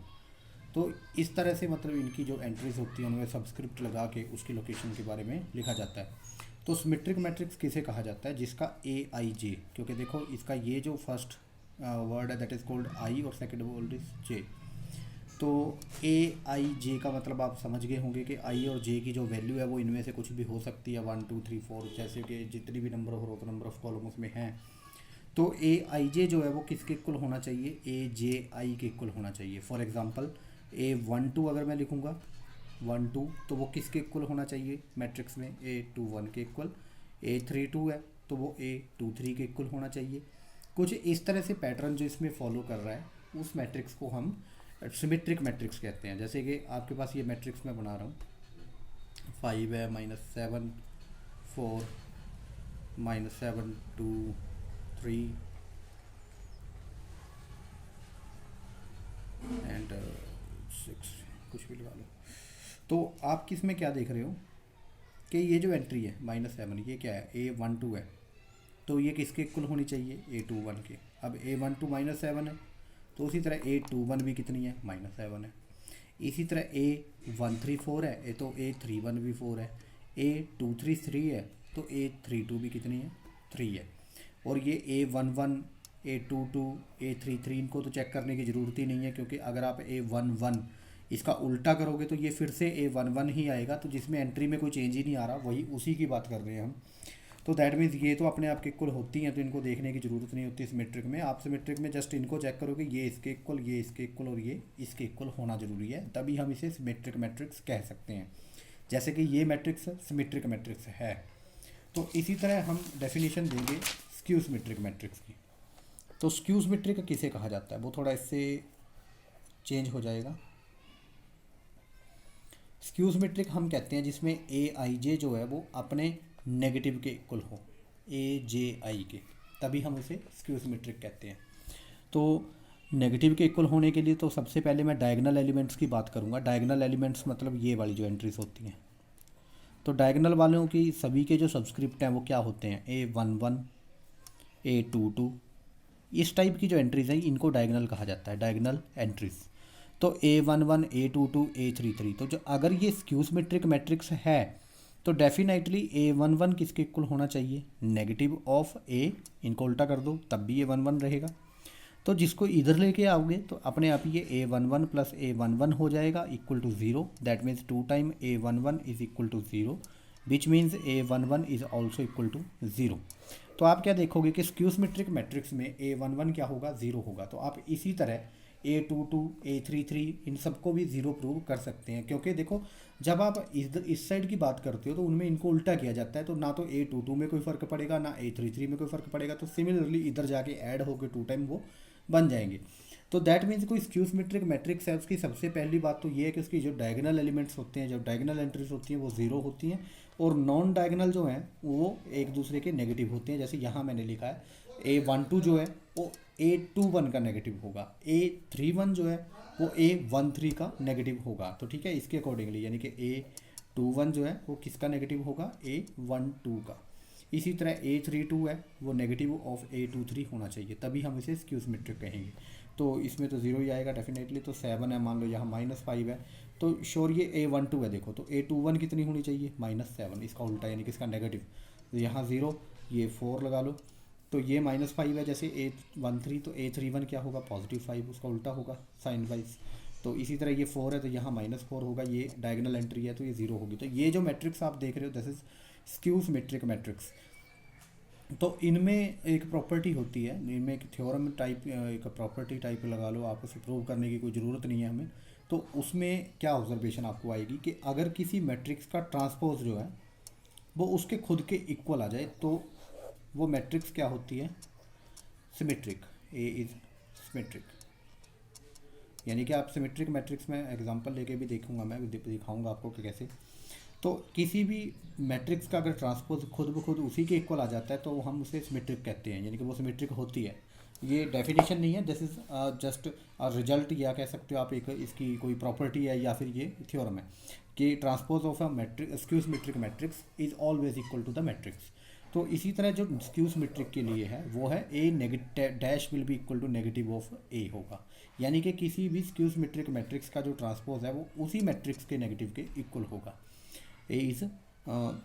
तो इस तरह से मतलब इनकी जो एंट्रीज होती हैं उनमें सबस्क्रिप्ट लगा के उसकी लोकेशन के बारे में लिखा जाता है। तो सिमेट्रिक मैट्रिक्स किसे कहा जाता है, जिसका AIJ, क्योंकि देखो इसका ये जो फर्स्ट वर्ड है दैट इज़ कॉल्ड आई और सेकंड वर्ड इज जे। तो AIJ का मतलब आप समझ गए होंगे कि आई और जे की जो वैल्यू है वो इनमें से कुछ भी हो सकती है, 1 2 3 4, जैसे कि जितनी भी number of number of column उसमें हैं। तो AIJ जो है वो किसके इक्वल होना चाहिए, AJI के इक्वल होना चाहिए। फॉर एग्जांपल A12 अगर मैं लिखूँगा 1 2, तो वो किसके इक्वल होना चाहिए मैट्रिक्स में, A21 के इक्वल। A32 है तो वो A23 के इक्वल होना चाहिए। कुछ इस तरह से पैटर्न जो इसमें फॉलो कर रहा है उस मैट्रिक्स को हम सिमेट्रिक मैट्रिक्स कहते हैं। जैसे कि आपके पास ये मैट्रिक्स मैं बना रहा हूँ, 5 है, -7 4 -7 2 3 एंड 6, कुछ भी लगा लो। तो आप किस में क्या देख रहे हो कि ये जो एंट्री है -7, ये क्या है, A12 है, तो ये किसके इक्वल होनी चाहिए, A21 के। अब A12 -7 है तो उसी तरह A21 भी कितनी है, -7 है। इसी तरह A134 है तो A31 भी 4 है। A233 है तो A32 भी कितनी है, 3 है। और ये A11 A22 A33 इनको तो चेक करने की ज़रूरत ही नहीं है, क्योंकि अगर आप A11 इसका उल्टा करोगे तो ये फिर से A11 ही आएगा। तो जिसमें एंट्री में कोई चेंज ही नहीं आ रहा, वही उसी की बात कर रहे हैं हम। तो दैट मीन्स ये तो अपने आप के इक्वल होती हैं, तो इनको देखने की ज़रूरत नहीं होती सिमेट्रिक में। आप सिमेट्रिक में जस्ट इनको चेक करोगे, ये इसके इक्वल, ये इसके इक्वल और ये इसके इक्वल होना ज़रूरी है, तभी हम इसे सिमेट्रिक मैट्रिक्स कह सकते हैं। जैसे कि ये मैट्रिक्स सिमेट्रिक मैट्रिक्स है। तो इसी तरह हम डेफिनेशन देंगे स्क्यू सिमेट्रिक मैट्रिक्स की। तो स्क्यू सिमेट्रिक किसे कहा जाता है, वो थोड़ा इससे चेंज हो जाएगा। स्क्यू सिमेट्रिक हम कहते हैं जिसमें AIJ जो है वो अपने नेगेटिव के इक्वल हो, AJI के, तभी हम उसे स्क्यू सिमेट्रिक कहते हैं। तो नेगेटिव के इक्वल होने के लिए तो सबसे पहले मैं डायगोनल एलिमेंट्स की बात करूँगा। डायगोनल एलिमेंट्स मतलब ये वाली जो एंट्रीज होती हैं। तो डायगोनल वालों की सभी के जो सबस्क्रिप्ट हैं वो क्या होते हैं, A11 A22, इस टाइप की जो एंट्रीज हैं इनको डायगोनल कहा जाता है, डायगोनल एंट्रीज। तो A11 A22 A33, तो जो अगर ये स्क्यू सिमेट्रिक मैट्रिक्स है तो डेफिनेटली A11 किसके इक्वल होना चाहिए, नेगेटिव ऑफ A, इनको उल्टा कर दो तब भी A11 रहेगा। तो जिसको इधर लेके आओगे तो अपने आप ये A11 प्लस A11 हो जाएगा equal to 0। That means 2 time A11 is equal to 0, which means A11 is also equal to 0। तो आप क्या देखोगे कि स्क्यू सिमेट्रिक मैट्रिक्स में A11 क्या होगा, 0 होगा। तो आप इसी तरह A22 A33 इन सबको भी 0 प्रूव कर सकते हैं, क्योंकि देखो जब आप इस साइड की बात करते हो तो उनमें इनको उल्टा किया जाता है, तो ना तो A22 में कोई फ़र्क पड़ेगा ना A33 में कोई फ़र्क पड़ेगा। तो सिमिलरली इधर जाके ऐड होकर 2 टाइम वो बन जाएंगे। तो दैट मीन्स कोई स्क्यू सिमेट्रिक मैट्रिक्स है, उसकी सबसे पहली बात तो ये है कि उसकी जो डायगोनल एलिमेंट्स होते हैं, जो डायगोनल एंट्रीज होती हैं वो ज़ीरो होती हैं, और नॉन डायगोनल जो हैं वो एक दूसरे के नेगेटिव होते हैं। जैसे यहाँ मैंने लिखा है A12 जो है वो A21 का नेगेटिव होगा, A31 जो है वो A13 का नेगेटिव होगा। तो ठीक है, इसके अकॉर्डिंगली यानी कि A21 जो है वो किसका नेगेटिव होगा, A12 का। इसी तरह A32 है वो नेगेटिव ऑफ A23 होना चाहिए, तभी हम इसे स्क्यू सिमेट्रिक कहेंगे। तो इसमें तो ज़ीरो ही आएगा डेफिनेटली। तो 7 है, मान लो यहाँ -5 है, तो श्योर ये A12 है। देखो तो A21 कितनी होनी चाहिए, -7, इसका उल्टा यानी कि इसका नेगेटिव। तो यहाँ 0, ये 4 लगा लो, तो ये -5 है जैसे A13, तो A31 क्या होगा, +5, उसका उल्टा होगा साइन वाइज। तो इसी तरह ये 4 है तो यहाँ -4 होगा, ये डायगोनल एंट्री है तो ये 0 होगी। तो ये जो मैट्रिक्स आप देख रहे हो this is skew symmetric matrix. तो इनमें एक प्रॉपर्टी होती है, इनमें एक थ्योरम टाइप, एक प्रॉपर्टी टाइप लगा लो, आप उसे प्रूव करने की कोई ज़रूरत नहीं है हमें। तो उसमें क्या ऑब्जर्वेशन आपको आएगी कि अगर किसी मैट्रिक्स का ट्रांसपोज जो है वो उसके खुद के इक्वल आ जाए तो वो मैट्रिक्स क्या होती है, सिमेट्रिक। ए इज़ सिमेट्रिक, यानी कि आप सिमेट्रिक मैट्रिक्स में एग्जांपल लेके भी देखूंगा, मैं दिखाऊंगा आपको कि कैसे। तो किसी भी मैट्रिक्स का अगर ट्रांसपोज खुद ब खुद उसी के इक्वल आ जाता है तो हम उसे सिमेट्रिक कहते हैं, यानी कि वो सिमेट्रिक होती है। ये डेफिनेशन नहीं है, this is just a result, या कह सकते हो आप एक इसकी कोई प्रॉपर्टी है या फिर ये थ्योरम है कि transpose of a matrix skew symmetric matrix is always equal to the matrix. तो इसी तरह जो स्क्यू सिमेट्रिक के लिए है वो है A negative dash will be equal to negative of A होगा, यानी कि किसी भी स्क्यू सिमेट्रिक मैट्रिक्स का जो ट्रांसपोज है वो उसी मैट्रिक्स के नेगेटिव के इक्वल होगा। ए इज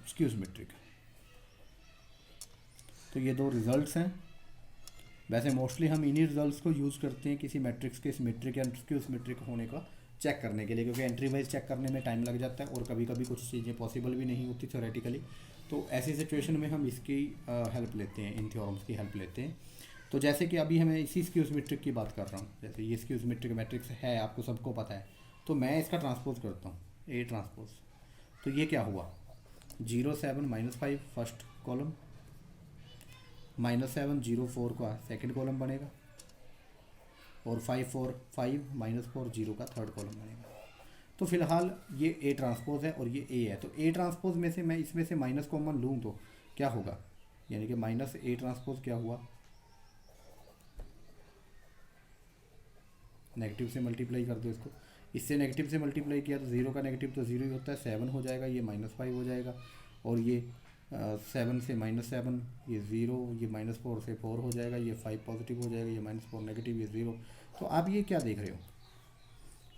स्क्यू सिमेट्रिक। तो ये दो रिजल्ट्स हैं। वैसे मोस्टली हम इन्हीं रिजल्ट्स को यूज़ करते हैं किसी मैट्रिक्स के सिमेट्रिक या स्क्यू सिमेट्रिक होने का चेक करने के लिए, क्योंकि एंट्री वाइज चेक करने में टाइम लग जाता है और कभी कभी कुछ चीज़ें पॉसिबल भी नहीं होती थ्योरेटिकली। तो ऐसी सिचुएशन में हम इसकी हेल्प लेते हैं, इन थ्योरम्स की हेल्प लेते हैं। तो जैसे कि अभी हमें इसी स्क्यू सिमेट्रिक की बात कर रहा हूँ, जैसे ये स्क्यू सिमेट्रिक मैट्रिक्स है, आपको सबको पता है, तो मैं इसका ट्रांसपोज करता हूँ, ए ट्रांसपोज। तो ये क्या हुआ, 0 7 -5 फर्स्ट कॉलम, -7 0 4 का सेकंड कॉलम बनेगा, और 5 4 5 -4 0 का थर्ड कॉलम बनेगा। तो फिलहाल ये ए ट्रांसपोज है और ये ए है। तो ए ट्रांसपोज में से मैं इसमें से माइनस कॉमन लूँ तो क्या होगा, यानी कि माइनस ए ट्रांसपोज क्या हुआ, नेगेटिव से मल्टीप्लाई कर दो इसको, इससे नेगेटिव से मल्टीप्लाई किया तो 0 का नेगेटिव तो 0 ही होता है, 7 हो जाएगा, ये -5 हो जाएगा, और ये 7 से -7 ये 0, ये -4 से 4 हो जाएगा, ये 5 पॉजिटिव हो जाएगा, ये -4 नेगेटिव, ये 0। तो आप ये क्या देख रहे हो,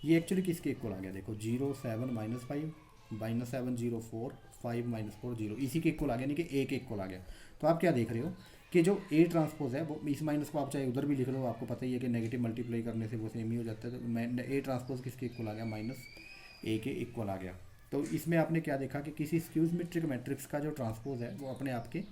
ये एक्चुअली किसके इक्वल आ गया, देखो 0 7 -5 -7 0 4 5 -4 0, इसी के इक्वल आ गया, यानी कि ए के इक्वल आ गया। तो आप क्या देख रहे हो कि जो ए ट्रांसपोज है वो, इस माइनस को आप चाहे उधर भी लिख लो, आपको पता ही है कि नेगेटिव मल्टीप्लाई करने से वो सेम ही हो जाता है। तो मैं ए ट्रांसपोज किसके इक्वल आ गया, -a के इक्वल आ गया। तो इसमें आपने क्या देखा कि किसी स्क्यू सिमेट्रिक मैट्रिक्स का जो ट्रांसपोज है वो अपने आप के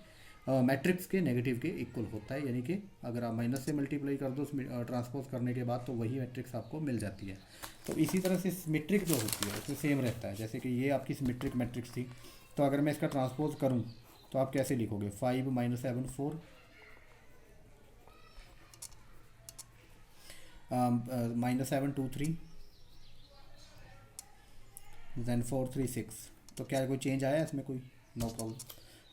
मैट्रिक्स के नेगेटिव के इक्वल होता है, यानी कि अगर आप माइनस से मल्टीप्लाई कर दो ट्रांसपोज करने के बाद तो वही मैट्रिक्स आपको मिल जाती है। तो इसी तरह से सिमेट्रिक जो होती है उसमें सेम रहता है, जैसे कि ये आपकी सिमेट्रिक मैट्रिक्स थी, तो अगर मैं इसका ट्रांसपोज करूँ तो आप कैसे लिखोगे, 5 -7 4 -7 2 3 देन 4 3 6। तो क्या कोई चेंज आया इसमें, कोई नो प्रॉब्लम,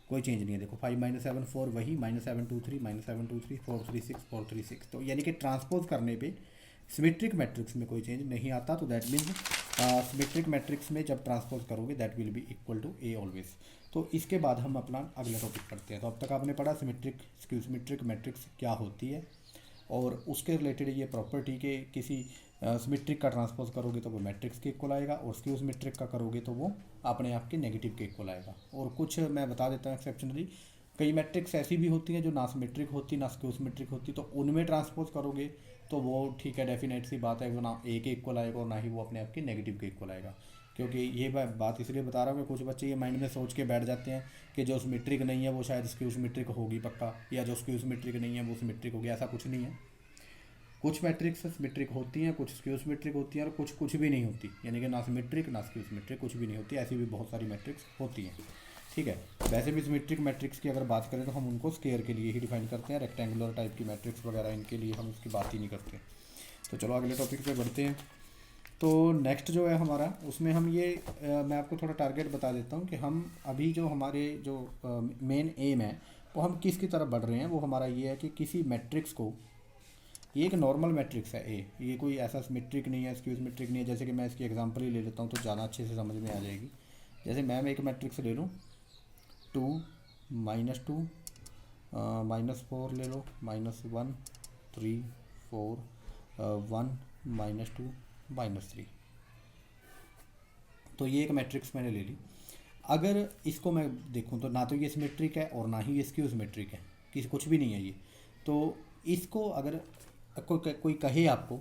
कोई चेंज नहीं है। देखो 5 -7 4 वही, -7 2 3 -7 2 3 4 3 6 4 3 6। तो यानी कि ट्रांसपोज करने पे सिमेट्रिक मैट्रिक्स में कोई चेंज नहीं आता। तो दैट मीन्स सिमेट्रिक मैट्रिक्स में जब ट्रांसपोज करोगे that will be equal to A always. तो इसके बाद हम अपना अगला टॉपिक पढ़ते हैं। तो अब तक आपने पढ़ा सिमेट्रिक स्क्यू सिमेट्रिक मैट्रिक्स क्या होती है, और उसके रिलेटेड ये प्रॉपर्टी के किसी सिमेट्रिक का ट्रांसपोज करोगे तो वो मैट्रिक्स के इक्वल आएगा, और स्क्यू सिमेट्रिक का करोगे तो वो अपने आप के नेगेटिव के इक्वल आएगा। और कुछ मैं बता देता हूँ एक्सेप्शनली, कई मैट्रिक्स ऐसी भी होती हैं जो ना सिमेट्रिक होती ना स्क्यू सिमेट्रिक होती, तो उनमें ट्रांसपोज करोगे तो वो ठीक है, डेफिनेट सी बात है, वो ना ए के इक्वल आएगा और ना ही वो अपने आप के नेगेटिव के इक्वल आएगा। क्योंकि ये बात इसलिए बता रहा हूँ कि कुछ बच्चे ये माइंड में सोच के बैठ जाते हैं कि जो सिमेट्रिक नहीं है वो शायद स्क्यू सिमेट्रिक होगी पक्का, या जो स्क्यू सिमेट्रिक नहीं है वो सिमेट्रिक होगी। ऐसा कुछ नहीं है, कुछ मैट्रिक्स सिमेट्रिक होती हैं, कुछ स्क्यू सिमेट्रिक होती हैं, और कुछ भी नहीं होती, यानी कि ना सिमेट्रिक ना स्क्यू सिमेट्रिक, कुछ भी नहीं होती। ऐसी भी बहुत सारी मैट्रिक्स होती हैं, ठीक है। वैसे भी सिमेट्रिक मैट्रिक्स की अगर बात करें तो हम उनको स्क्वायर के लिए ही डिफाइन करते हैं, रेक्टेंगुलर टाइप की मैट्रिक्स वगैरह इनके लिए हम उसकी बात ही नहीं करते, तो चलो अगले टॉपिक पे बढ़ते हैं। तो नेक्स्ट जो है हमारा, उसमें हम ये मैं आपको थोड़ा टारगेट बता देता हूँ कि हम अभी जो हमारे जो मेन एम है वो हम किसकी तरफ बढ़ रहे हैं। वो हमारा ये है कि किसी मैट्रिक्स को, ये एक नॉर्मल मैट्रिक्स है ए, ये कोई ऐसा सिमेट्रिक नहीं है, स्क्यूज मैट्रिक नहीं है। जैसे कि मैं इसकी एग्जांपल ही ले लेता हूँ तो ज़्यादा अच्छे से समझ में आ जाएगी। जैसे मैं एक मैट्रिक्स ले लूँ 2 -2 -4 ले लो, -1 3 4 1 -2 -3। तो ये एक मैट्रिक्स मैंने ले ली। अगर इसको मैं देखूं तो ना तो ये सिमेट्रिक है और ना ही ये स्क्यू सिमेट्रिक है, किसी कुछ भी नहीं है ये। तो इसको अगर कोई कहे आपको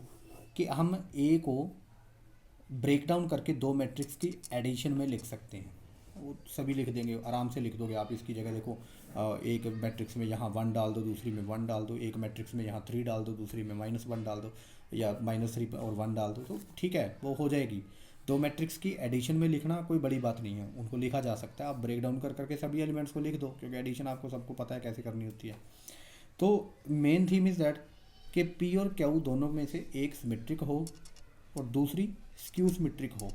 कि हम ए को ब्रेक डाउन करके दो मैट्रिक्स की एडिशन में लिख सकते हैं, वो सभी लिख देंगे, आराम से लिख दोगे आप। इसकी जगह देखो एक मैट्रिक्स में यहाँ 1 डाल दो, दूसरी में 1 डाल दो, एक मैट्रिक्स में यहाँ 3 डाल दो, दूसरी में -1 डाल दो, या -3 और 1 डाल दो, तो ठीक है वो हो जाएगी। दो मैट्रिक्स की एडिशन में लिखना कोई बड़ी बात नहीं है, उनको लिखा जा सकता है। आप ब्रेक डाउन कर करके सभी एलिमेंट्स को लिख दो, क्योंकि एडिशन आपको सबको पता है कैसे करनी होती है। तो मेन थीम इज़ दैट कि पी और क्यू दोनों में से एक सिमेट्रिक हो और दूसरी स्क्यू सिमेट्रिक हो।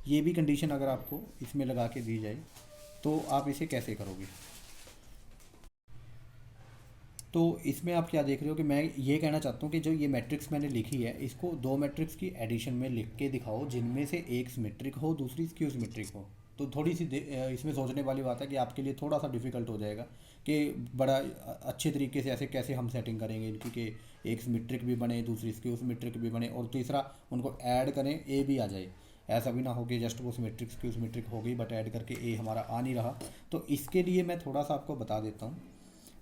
ये भी कंडीशन अगर आपको इसमें लगा के दी जाए तो आप इसे कैसे करोगे। तो इसमें आप क्या देख रहे हो कि मैं ये कहना चाहता हूँ कि जो ये मैट्रिक्स मैंने लिखी है इसको दो मैट्रिक्स की एडिशन में लिख के दिखाओ जिनमें से एक सिमेट्रिक हो, दूसरी स्क्यू सिमेट्रिक हो। तो थोड़ी सी इसमें सोचने वाली बात है कि आपके लिए थोड़ा सा डिफिकल्ट हो जाएगा कि बड़ा अच्छे तरीके से ऐसे कैसे हम सेटिंग करेंगे इनकी कि एक सिमेट्रिक भी बने, दूसरी स्क्यू सिमेट्रिक भी बने, और तीसरा उनको ऐड करें ए भी आ जाए। ऐसा भी ना हो कि जस्ट वो सिमेट्रिक स्क्यू सिमेट्रिक हो गई बट ऐड करके ए हमारा आ नहीं रहा। तो इसके लिए मैं थोड़ा सा आपको बता देता हूँ,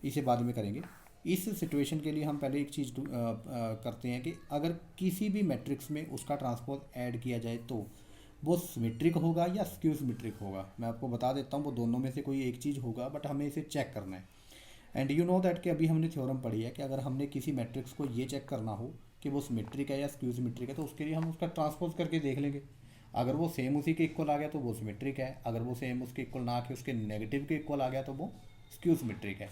इसे बाद में करेंगे। इस सिचुएशन के लिए हम पहले एक चीज़ करते हैं कि अगर किसी भी मैट्रिक्स में उसका ट्रांसपोज ऐड किया जाए तो वो सिमेट्रिक होगा या स्क्यू सिमेट्रिक होगा। मैं आपको बता देता हूँ वो दोनों में से कोई एक चीज़ होगा, बट हमें इसे चेक करना है। एंड यू नो दैट कि अभी हमने थ्योरम पढ़ी है कि अगर हमने किसी मैट्रिक्स को ये चेक करना हो कि वो सिमेट्रिक है या स्क्यू सिमेट्रिक है तो उसके लिए हम उसका ट्रांसपोज करके देख लेंगे। अगर वो सेम उसी के इक्वल आ गया तो वो सिमेट्रिक है, अगर वो सेम उसके इक्वल ना आके उसके नेगेटिव के इक्वल आ गया तो वो स्क्यू सिमेट्रिक है।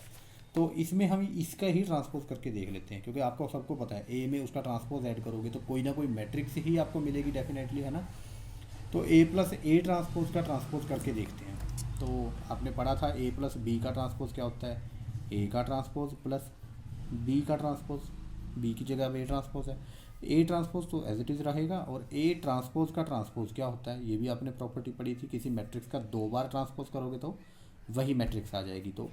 तो इसमें हम इसका ही ट्रांसपोज करके देख लेते हैं, क्योंकि आपको सबको पता है ए में उसका ट्रांसपोज ऐड करोगे तो कोई ना कोई मैट्रिक्स ही आपको मिलेगी डेफिनेटली, है ना। तो ए प्लस ए ट्रांसपोज का ट्रांसपोज करके देखते हैं। तो आपने पढ़ा था ए प्लस बी का ट्रांसपोज क्या होता है, ए का ट्रांसपोज प्लस बी का ट्रांसपोज, बी की जगह अब ए ट्रांसपोज है। ए ट्रांसपोज तो एज इट इज़ रहेगा, और ए ट्रांसपोज का ट्रांसपोज क्या होता है ये भी आपने प्रॉपर्टी पढ़ी थी, किसी मैट्रिक्स का 2 बार ट्रांसपोज करोगे तो वही मैट्रिक्स आ जाएगी। तो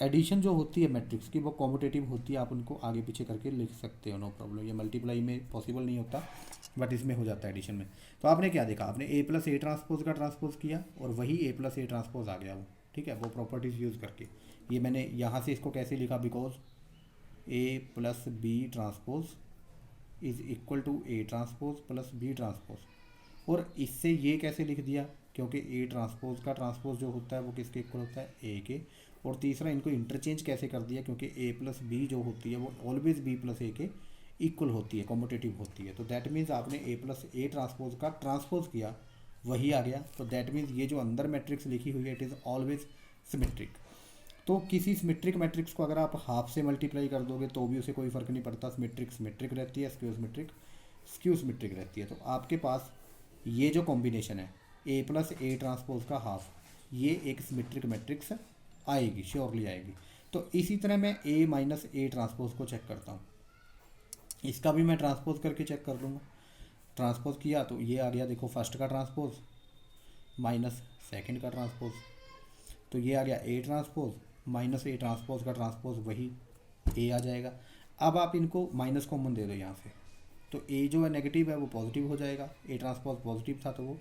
एडिशन जो होती है मैट्रिक्स की वो कॉम्पिटेटिव होती है, आप उनको आगे पीछे करके लिख सकते हो, नो प्रॉब्लम। ये मल्टीप्लाई में पॉसिबल नहीं होता बट इसमें हो जाता है एडिशन में। तो आपने क्या देखा, आपने ए प्लस ए ट्रांसपोज का ट्रांसपोज किया और वही ए प्लस ए ट्रांसपोज आ गया वो, ठीक है, वो प्रॉपर्टीज़ यूज़ करके। ये मैंने यहाँ से इसको कैसे लिखा, because A plus B transpose is equal to A transpose plus B transpose. और इससे ये कैसे लिख दिया, क्योंकि ए ट्रांसपोज का ट्रांसपोज जो होता है वो किसके इक्वल होता है, ए के। और तीसरा इनको इंटरचेंज कैसे कर दिया, क्योंकि ए प्लस बी जो होती है वो ऑलवेज बी प्लस ए के इक्वल होती है, कॉम्पिटेटिव होती है। तो दैट मीन्स आपने ए प्लस ए ट्रांसपोज का ट्रांसपोज किया, वही आ गया। तो दैट मीन्स ये जो अंदर मैट्रिक्स लिखी हुई है इट इज़ ऑलवेज सिमेट्रिक। तो किसी सिमेट्रिक मैट्रिक्स को अगर आप हाफ से मल्टीप्लाई कर दोगे तो भी उसे कोई फ़र्क नहीं पड़ता, सिमेट्रिक सिमेट्रिक रहती है, स्क्यू सिमेट्रिक रहती है। तो आपके पास ये जो कॉम्बिनेशन है ए प्लस ए ट्रांसपोज का हाफ, ये एक सिमेट्रिक मैट्रिक्स आएगी, श्योरली आएगी। तो इसी तरह मैं ए माइनस ए ट्रांसपोज को चेक करता हूँ, इसका भी मैं ट्रांसपोज करके चेक कर लूँगा। ट्रांसपोज किया तो ये आ गया, देखो फर्स्ट का ट्रांसपोज माइनस सेकंड का ट्रांसपोज, तो ये आ गया ए ट्रांसपोज माइनस ए ट्रांसपोज का ट्रांसपोज, वही ए आ जाएगा। अब आप इनको माइनस कॉमन दे दो यहाँ से, तो ए जो है नेगेटिव है वो पॉजिटिव हो जाएगा, ए ट्रांसपोज पॉजिटिव था तो वो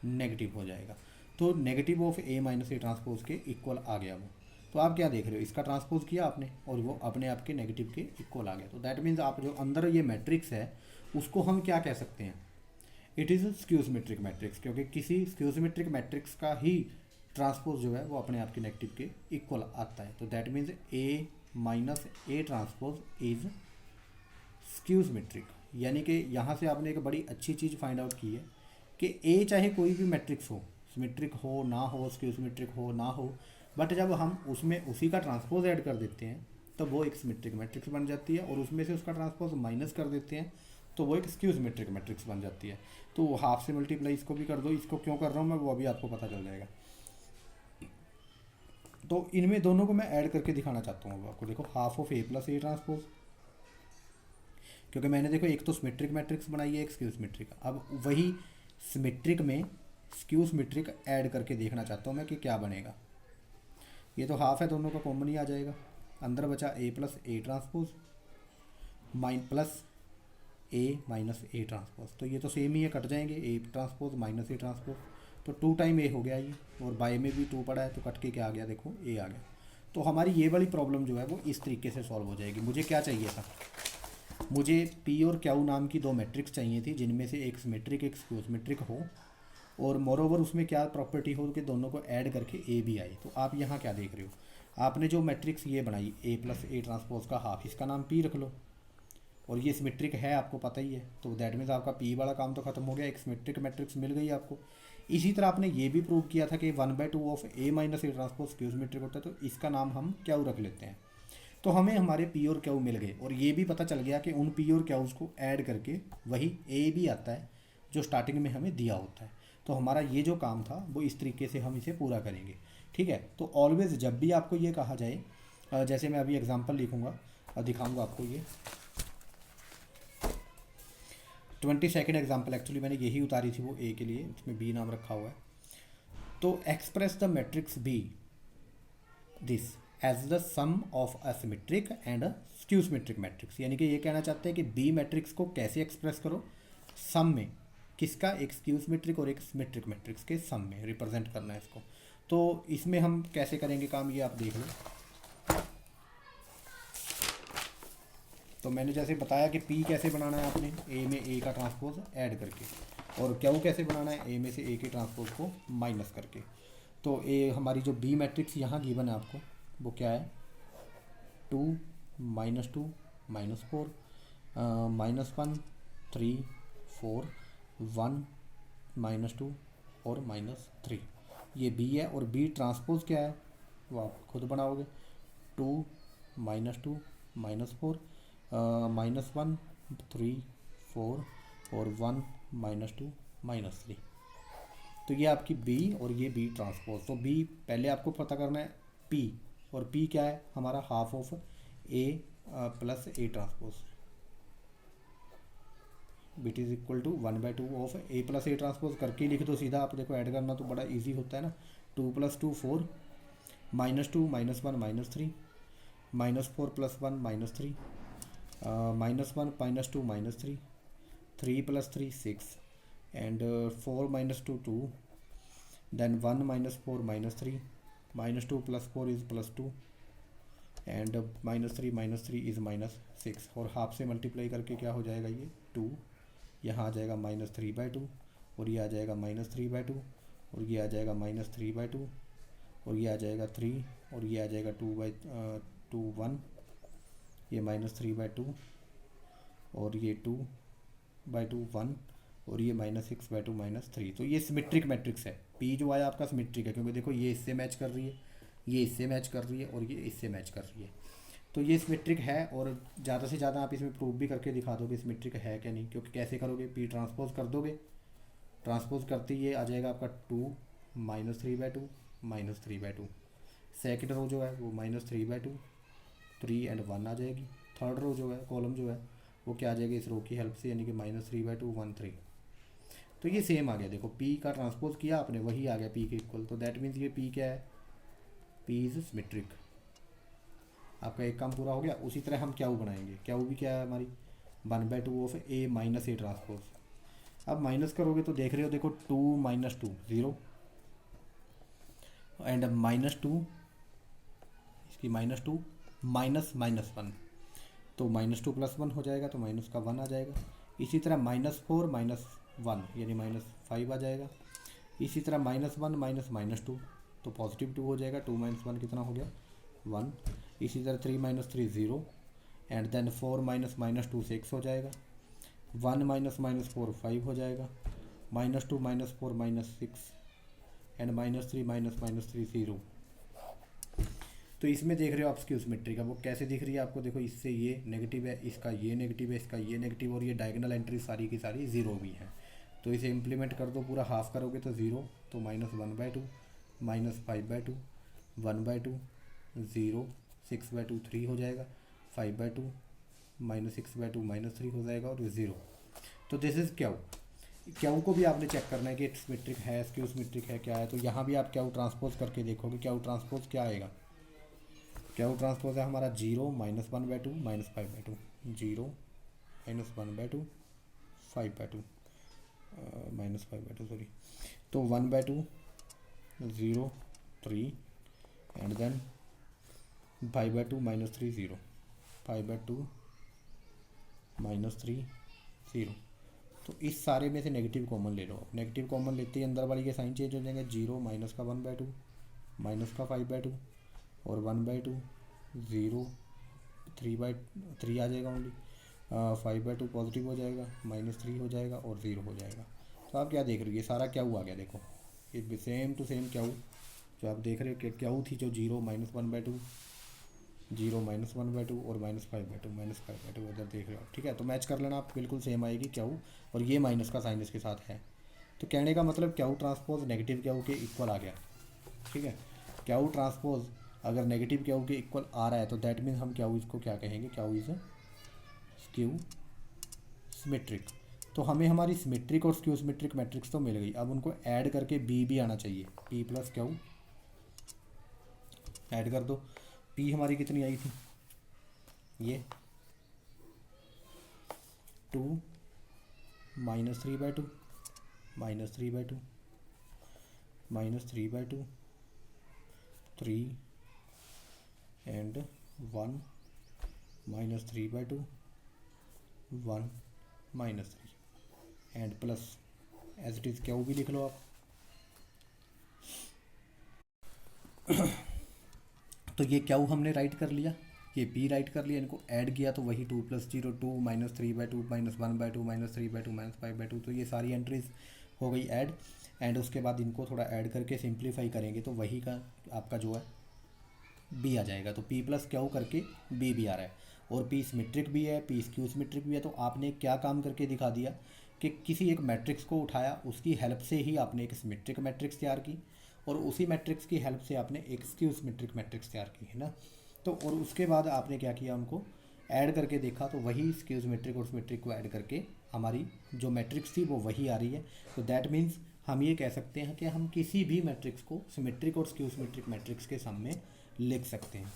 नेगेटिव हो जाएगा। तो negative of A minus A transpose के इक्वल आ गया वो। तो आप क्या देख रहे हो, इसका ट्रांसपोज किया आपने और वो अपने आप के नेगेटिव के इक्वल आ गया। तो दैट मीन्स आप जो अंदर ये मैट्रिक्स है उसको हम क्या कह सकते हैं, it is skew symmetric matrix, क्योंकि किसी स्क्यू सिमेट्रिक मैट्रिक्स का ही ट्रांसपोज जो है वो अपने आप के नेगेटिव के इक्वल आता है। तो that means A minus A transpose is skew symmetric. यानी कि यहाँ से आपने एक बड़ी अच्छी चीज़ फाइंड आउट की है कि ए चाहे कोई भी मैट्रिक्स हो, सिमेट्रिक हो ना हो, स्क्यू सिमेट्रिक हो ना हो, बट जब हम उसमें उसी का ट्रांसपोज ऐड कर देते हैं तो वो एक सिमेट्रिक मैट्रिक्स बन जाती है, और उसमें से उसका ट्रांसपोज माइनस कर देते हैं तो वो एक स्क्यू सिमेट्रिक मैट्रिक्स बन जाती है। तो हाफ से मल्टीप्लाई इसको भी कर दो, इसको क्यों कर रहा हूँ मैं वो अभी आपको पता चल जाएगा। तो इनमें दोनों को मैं ऐड करके दिखाना चाहता हूँ अब आपको। देखो half of A plus A transpose, क्योंकि मैंने देखो एक तो सिमेट्रिक मैट्रिक्स बनाई है, एक स्क्यू सिमेट्रिक। अब वही सिमेट्रिक में स्क्यू सिमेट्रिक ऐड करके देखना चाहता हूँ मैं कि क्या बनेगा। ये तो हाफ है, दोनों का कॉमन ही आ जाएगा। अंदर बचा A plus A transpose plus A minus A transpose, तो ये तो सेम ही है, कट जाएंगे, A transpose minus A transpose, तो 2 टाइम ए हो गया ये, और बाय में भी 2 पड़ा है तो कट के क्या आ गया, देखो ए आ गया। तो हमारी ये वाली प्रॉब्लम जो है वो इस तरीके से सॉल्व हो जाएगी। मुझे क्या चाहिए था, मुझे पी और क्यू नाम की 2 मैट्रिक्स चाहिए थी, जिनमें से एक सिमेट्रिक एक स्क्यू सिमेट्रिक हो, और मोरोवर उसमें क्या प्रॉपर्टी हो कि दोनों को ऐड करके ए भी आए। तो आप यहाँ क्या देख रहे हो, आपने जो मैट्रिक्स ये बनाई ए प्लस ए ट्रांसपोज का हाफ, इसका नाम पी रख लो, और ये सिमेट्रिक है आपको पता ही है, तो दैट मीन्स आपका पी वाला काम तो खत्म हो गया, एक सिमेट्रिक मैट्रिक्स मिल गई आपको। इसी तरह आपने ये भी प्रूव किया था कि 1/2 of A minus A transpose skew symmetric होता है, तो इसका नाम हम क्यू रख लेते हैं। तो हमें हमारे पी और क्यू मिल गए, और ये भी पता चल गया कि उन पी और क्यूज़ को ऐड करके वही ए भी आता है जो स्टार्टिंग में हमें दिया होता है। तो हमारा ये जो काम था वो इस तरीके से हम इसे पूरा करेंगे, ठीक है। तो ऑलवेज जब भी आपको ये कहा जाए, जैसे मैं अभी एग्जांपल लिखूँगा और दिखाऊंगा आपको, ये 22nd एग्जांपल, एक्चुअली मैंने यही उतारी थी वो ए के लिए, इसमें बी नाम रखा हुआ है। तो express the matrix B this as the sum of a symmetric and a skew symmetric matrix, यानी कि ये कहना चाहते हैं कि बी मैट्रिक्स को कैसे एक्सप्रेस करो, सम में, किसका, एक स्क्यू सिमेट्रिक और एक सिमेट्रिक मैट्रिक्स के सम में रिप्रेजेंट करना है इसको। तो इसमें हम कैसे करेंगे काम, ये आप देख लो। तो मैंने जैसे बताया कि पी कैसे बनाना है आपने, ए में ए का ट्रांसपोज ऐड करके, और क्यू कैसे बनाना है, ए में से ए के ट्रांसपोज को माइनस करके। तो ए हमारी जो बी मैट्रिक्स यहाँ गिवन है आपको, वो क्या है, 2 -2 -4 -1 3 4 1 -2 और -3, ये बी है। और बी ट्रांसपोज क्या है वो आप खुद बनाओगे, 2 -2 -4 -1 3 4 और 1 -2 -3, तो ये आपकी बी और ये बी ट्रांसपोज। तो बी पहले आपको पता करना है पी, और पी क्या है हमारा, half of A plus A transpose, bit is equal to 1/2 of A plus A transpose, करके लिख दो सीधा। आप देखो ऐड करना तो बड़ा इजी होता है ना, 2 + 2 4 -2 -1 -3 -4 + 1 -3 -1 -2 -3 3 + 3 6 and 4 -2 2, then 1 -4 -3 -2 + 4 is +2 and -3 is -6, और हाफ से मल्टीप्लाई करके क्या हो जाएगा, ये 2, यहाँ आ जाएगा -3/2, और ये आ जाएगा -3/2, और ये आ जाएगा -3/2, और ये आ जाएगा 3, और ये आ जाएगा 2/2 1, ये -3/2, और ये 2/2 1, और ये -6/2 -3। तो ये सिमेट्रिक मैट्रिक्स है, पी जो आया आपका सिमेट्रिक है, क्योंकि देखो ये इससे मैच कर रही है, ये इससे मैच कर रही है, और ये इससे मैच कर रही है, तो ये सिमेट्रिक है। और ज़्यादा से ज़्यादा आप इसमें प्रूफ भी करके दिखा दोगे सिमेट्रिक है क्या नहीं, क्योंकि कैसे करोगे, पी ट्रांसपोज कर दोगे, ट्रांसपोज करते ये आ जाएगा आपका 2 -3/2 -3/2, सेकेंड रो जो है वो -3/2 3 and 1 आ जाएगी, थर्ड रो जो है, कॉलम जो है वो क्या आ जाएगी इस रो की हेल्प से, यानी कि -3/2 1 3। तो ये सेम आ गया, देखो पी का ट्रांसपोज किया आपने, वही आ गया पी के इक्वल। तो दैट मीन्स ये पी क्या है, पी इज सिमेट्रिक, आपका एक काम पूरा हो गया। उसी तरह हम क्यू बनाएंगे, क्यू भी क्या है हमारी, 1/2 of A minus A transpose. अब माइनस करोगे तो देख रहे हो, देखो 2 -2 0 एंड -2, इसकी -2 -1, तो -2 + 1 हो जाएगा, तो माइनस का 1 आ जाएगा। इसी तरह -4 -1 यानी -5 आ जाएगा। इसी तरह -1 -2 तो +2 हो जाएगा, 2 - 1 कितना हो गया 1। इसी तरह 3 - 3 0 एंड देन 4 -2 6 हो जाएगा, 1 -4 5 हो जाएगा, -2 -4 -6 एंड -3 -3 0। तो इसमें देख रहे हो आप स्क्यू सिमेट्री का वो कैसे दिख रही है आपको, देखो इससे ये नेगेटिव है, इसका ये नेगेटिव है, इसका ये नेगेटिव, और ये डायगोनल एंट्री सारी की सारी ज़ीरो भी है। तो इसे इम्प्लीमेंट कर दो, पूरा हाफ करोगे तो ज़ीरो, तो -1/2, -5/2, 1/2, 0, 6/2 3 हो जाएगा, 5/2, -6/2 -3 हो जाएगा, और 0। तो दिस इज़ क्यू। क्यू को भी आपने चेक करना है कि सिमेट्रिक है, स्क्यू सिमेट्रिक है, क्या है। तो यहाँ भी आप क्यू ट्रांसपोज करके देखोगे, क्यू ट्रांसपोज क्या आएगा। क्यू ट्रांसपोज है हमारा 0, -1/2, -5/2, 0, -1/2, 5/2, -5/2 सॉरी, तो 1/2, 0, 3, एंड देन 5/2, -3, 0, 5/2, -3, 0। तो इस सारे में से नेगेटिव कॉमन ले लो। नेगेटिव कॉमन लेते ही अंदर वाली के साइन चेंज हो जाएंगे, 0 माइनस का 1/2, माइनस का 5/2, और 1/2, 0, 3/3 आ जाएगा ओनली, 5/2 पॉजिटिव हो जाएगा, -3 हो जाएगा, और 0 हो जाएगा। तो आप क्या देख रहे हो, ये सारा क्या हुआ आ गया, देखो ये सेम टू सेम क्या जो आप देख रहे हो कि क्या थी, जो 0, -1/2, 0, -1/2, और -5/2, -5/2 इधर देख रहे हो, ठीक है। तो मैच कर लेना आप, बिल्कुल सेम आएगी क्यू, और ये माइनस का साइन इसके साथ है। तो कहने का मतलब क्यू ट्रांसपोज नेगेटिव क्यू के इक्वल आ गया, ठीक है। क्यू ट्रांसपोज अगर नेगेटिव क्यू के इक्वल आ रहा है तो दैट मीन्स हम क्यू इसको क्या कहेंगे, क्यू इज स्क्यू सिमेट्रिक। तो हमें हमारी सिमेट्रिक और स्क्यू सिमेट्रिक मैट्रिक्स तो मिल गई, अब उनको ऐड करके बी भी आना चाहिए, पी प्लस क्यू ऐड कर दो। पी हमारी कितनी आई थी, ये 2, -3/2, -3/2, -3/2, 3, and 1, -3/2, 1, -3, and plus as it is Q भी लिख लो आप। तो ये क्यू हमने राइट कर लिया, ये पी राइट कर लिया, इनको ऐड किया तो वही 2 + 0, 2, -3/2, -1/2, -3/2, -5/2, तो ये सारी एंट्रीज हो गई ऐड। एंड उसके बाद इनको थोड़ा ऐड करके सिंप्लीफाई करेंगे तो वही का आपका जो है बी आ जाएगा। तो पी प्लस क्यू करके बी भी आ रहा है, और पी सिमेट्रिक भी है, पी स्क्यू सिमेट्रिक भी है। तो आपने क्या काम करके दिखा दिया कि किसी एक मैट्रिक्स को उठाया, उसकी हेल्प से ही आपने एक सिमेट्रिक मैट्रिक्स तैयार की, और उसी मैट्रिक्स की हेल्प से आपने एक स्क्यू सिमेट्रिक मैट्रिक्स तैयार की, है ना। तो और उसके बाद आपने क्या किया, उनको ऐड करके देखा तो वही स्क्यू सिमेट्रिक और सिमेट्रिक को ऐड करके हमारी जो मैट्रिक्स थी वो वही आ रही है। तो दैट मीन्स हम ये कह सकते हैं कि हम किसी भी मैट्रिक्स को सिमेट्रिक और स्क्यू सिमेट्रिक मैट्रिक्स के सामने लिख सकते हैं।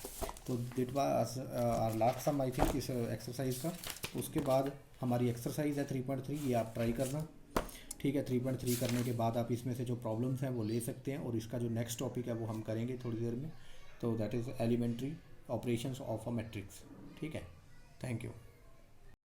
तो that was our last sum I think इस एक्सरसाइज का। उसके बाद हमारी एक्सरसाइज है 3.3, ये आप ट्राई करना, ठीक है। 3.3 करने के बाद आप इसमें से जो प्रॉब्लम्स हैं वो ले सकते हैं, और इसका जो नेक्स्ट टॉपिक है वो हम करेंगे थोड़ी देर में। तो that is elementary operations of a matrix, ठीक है। Thank you.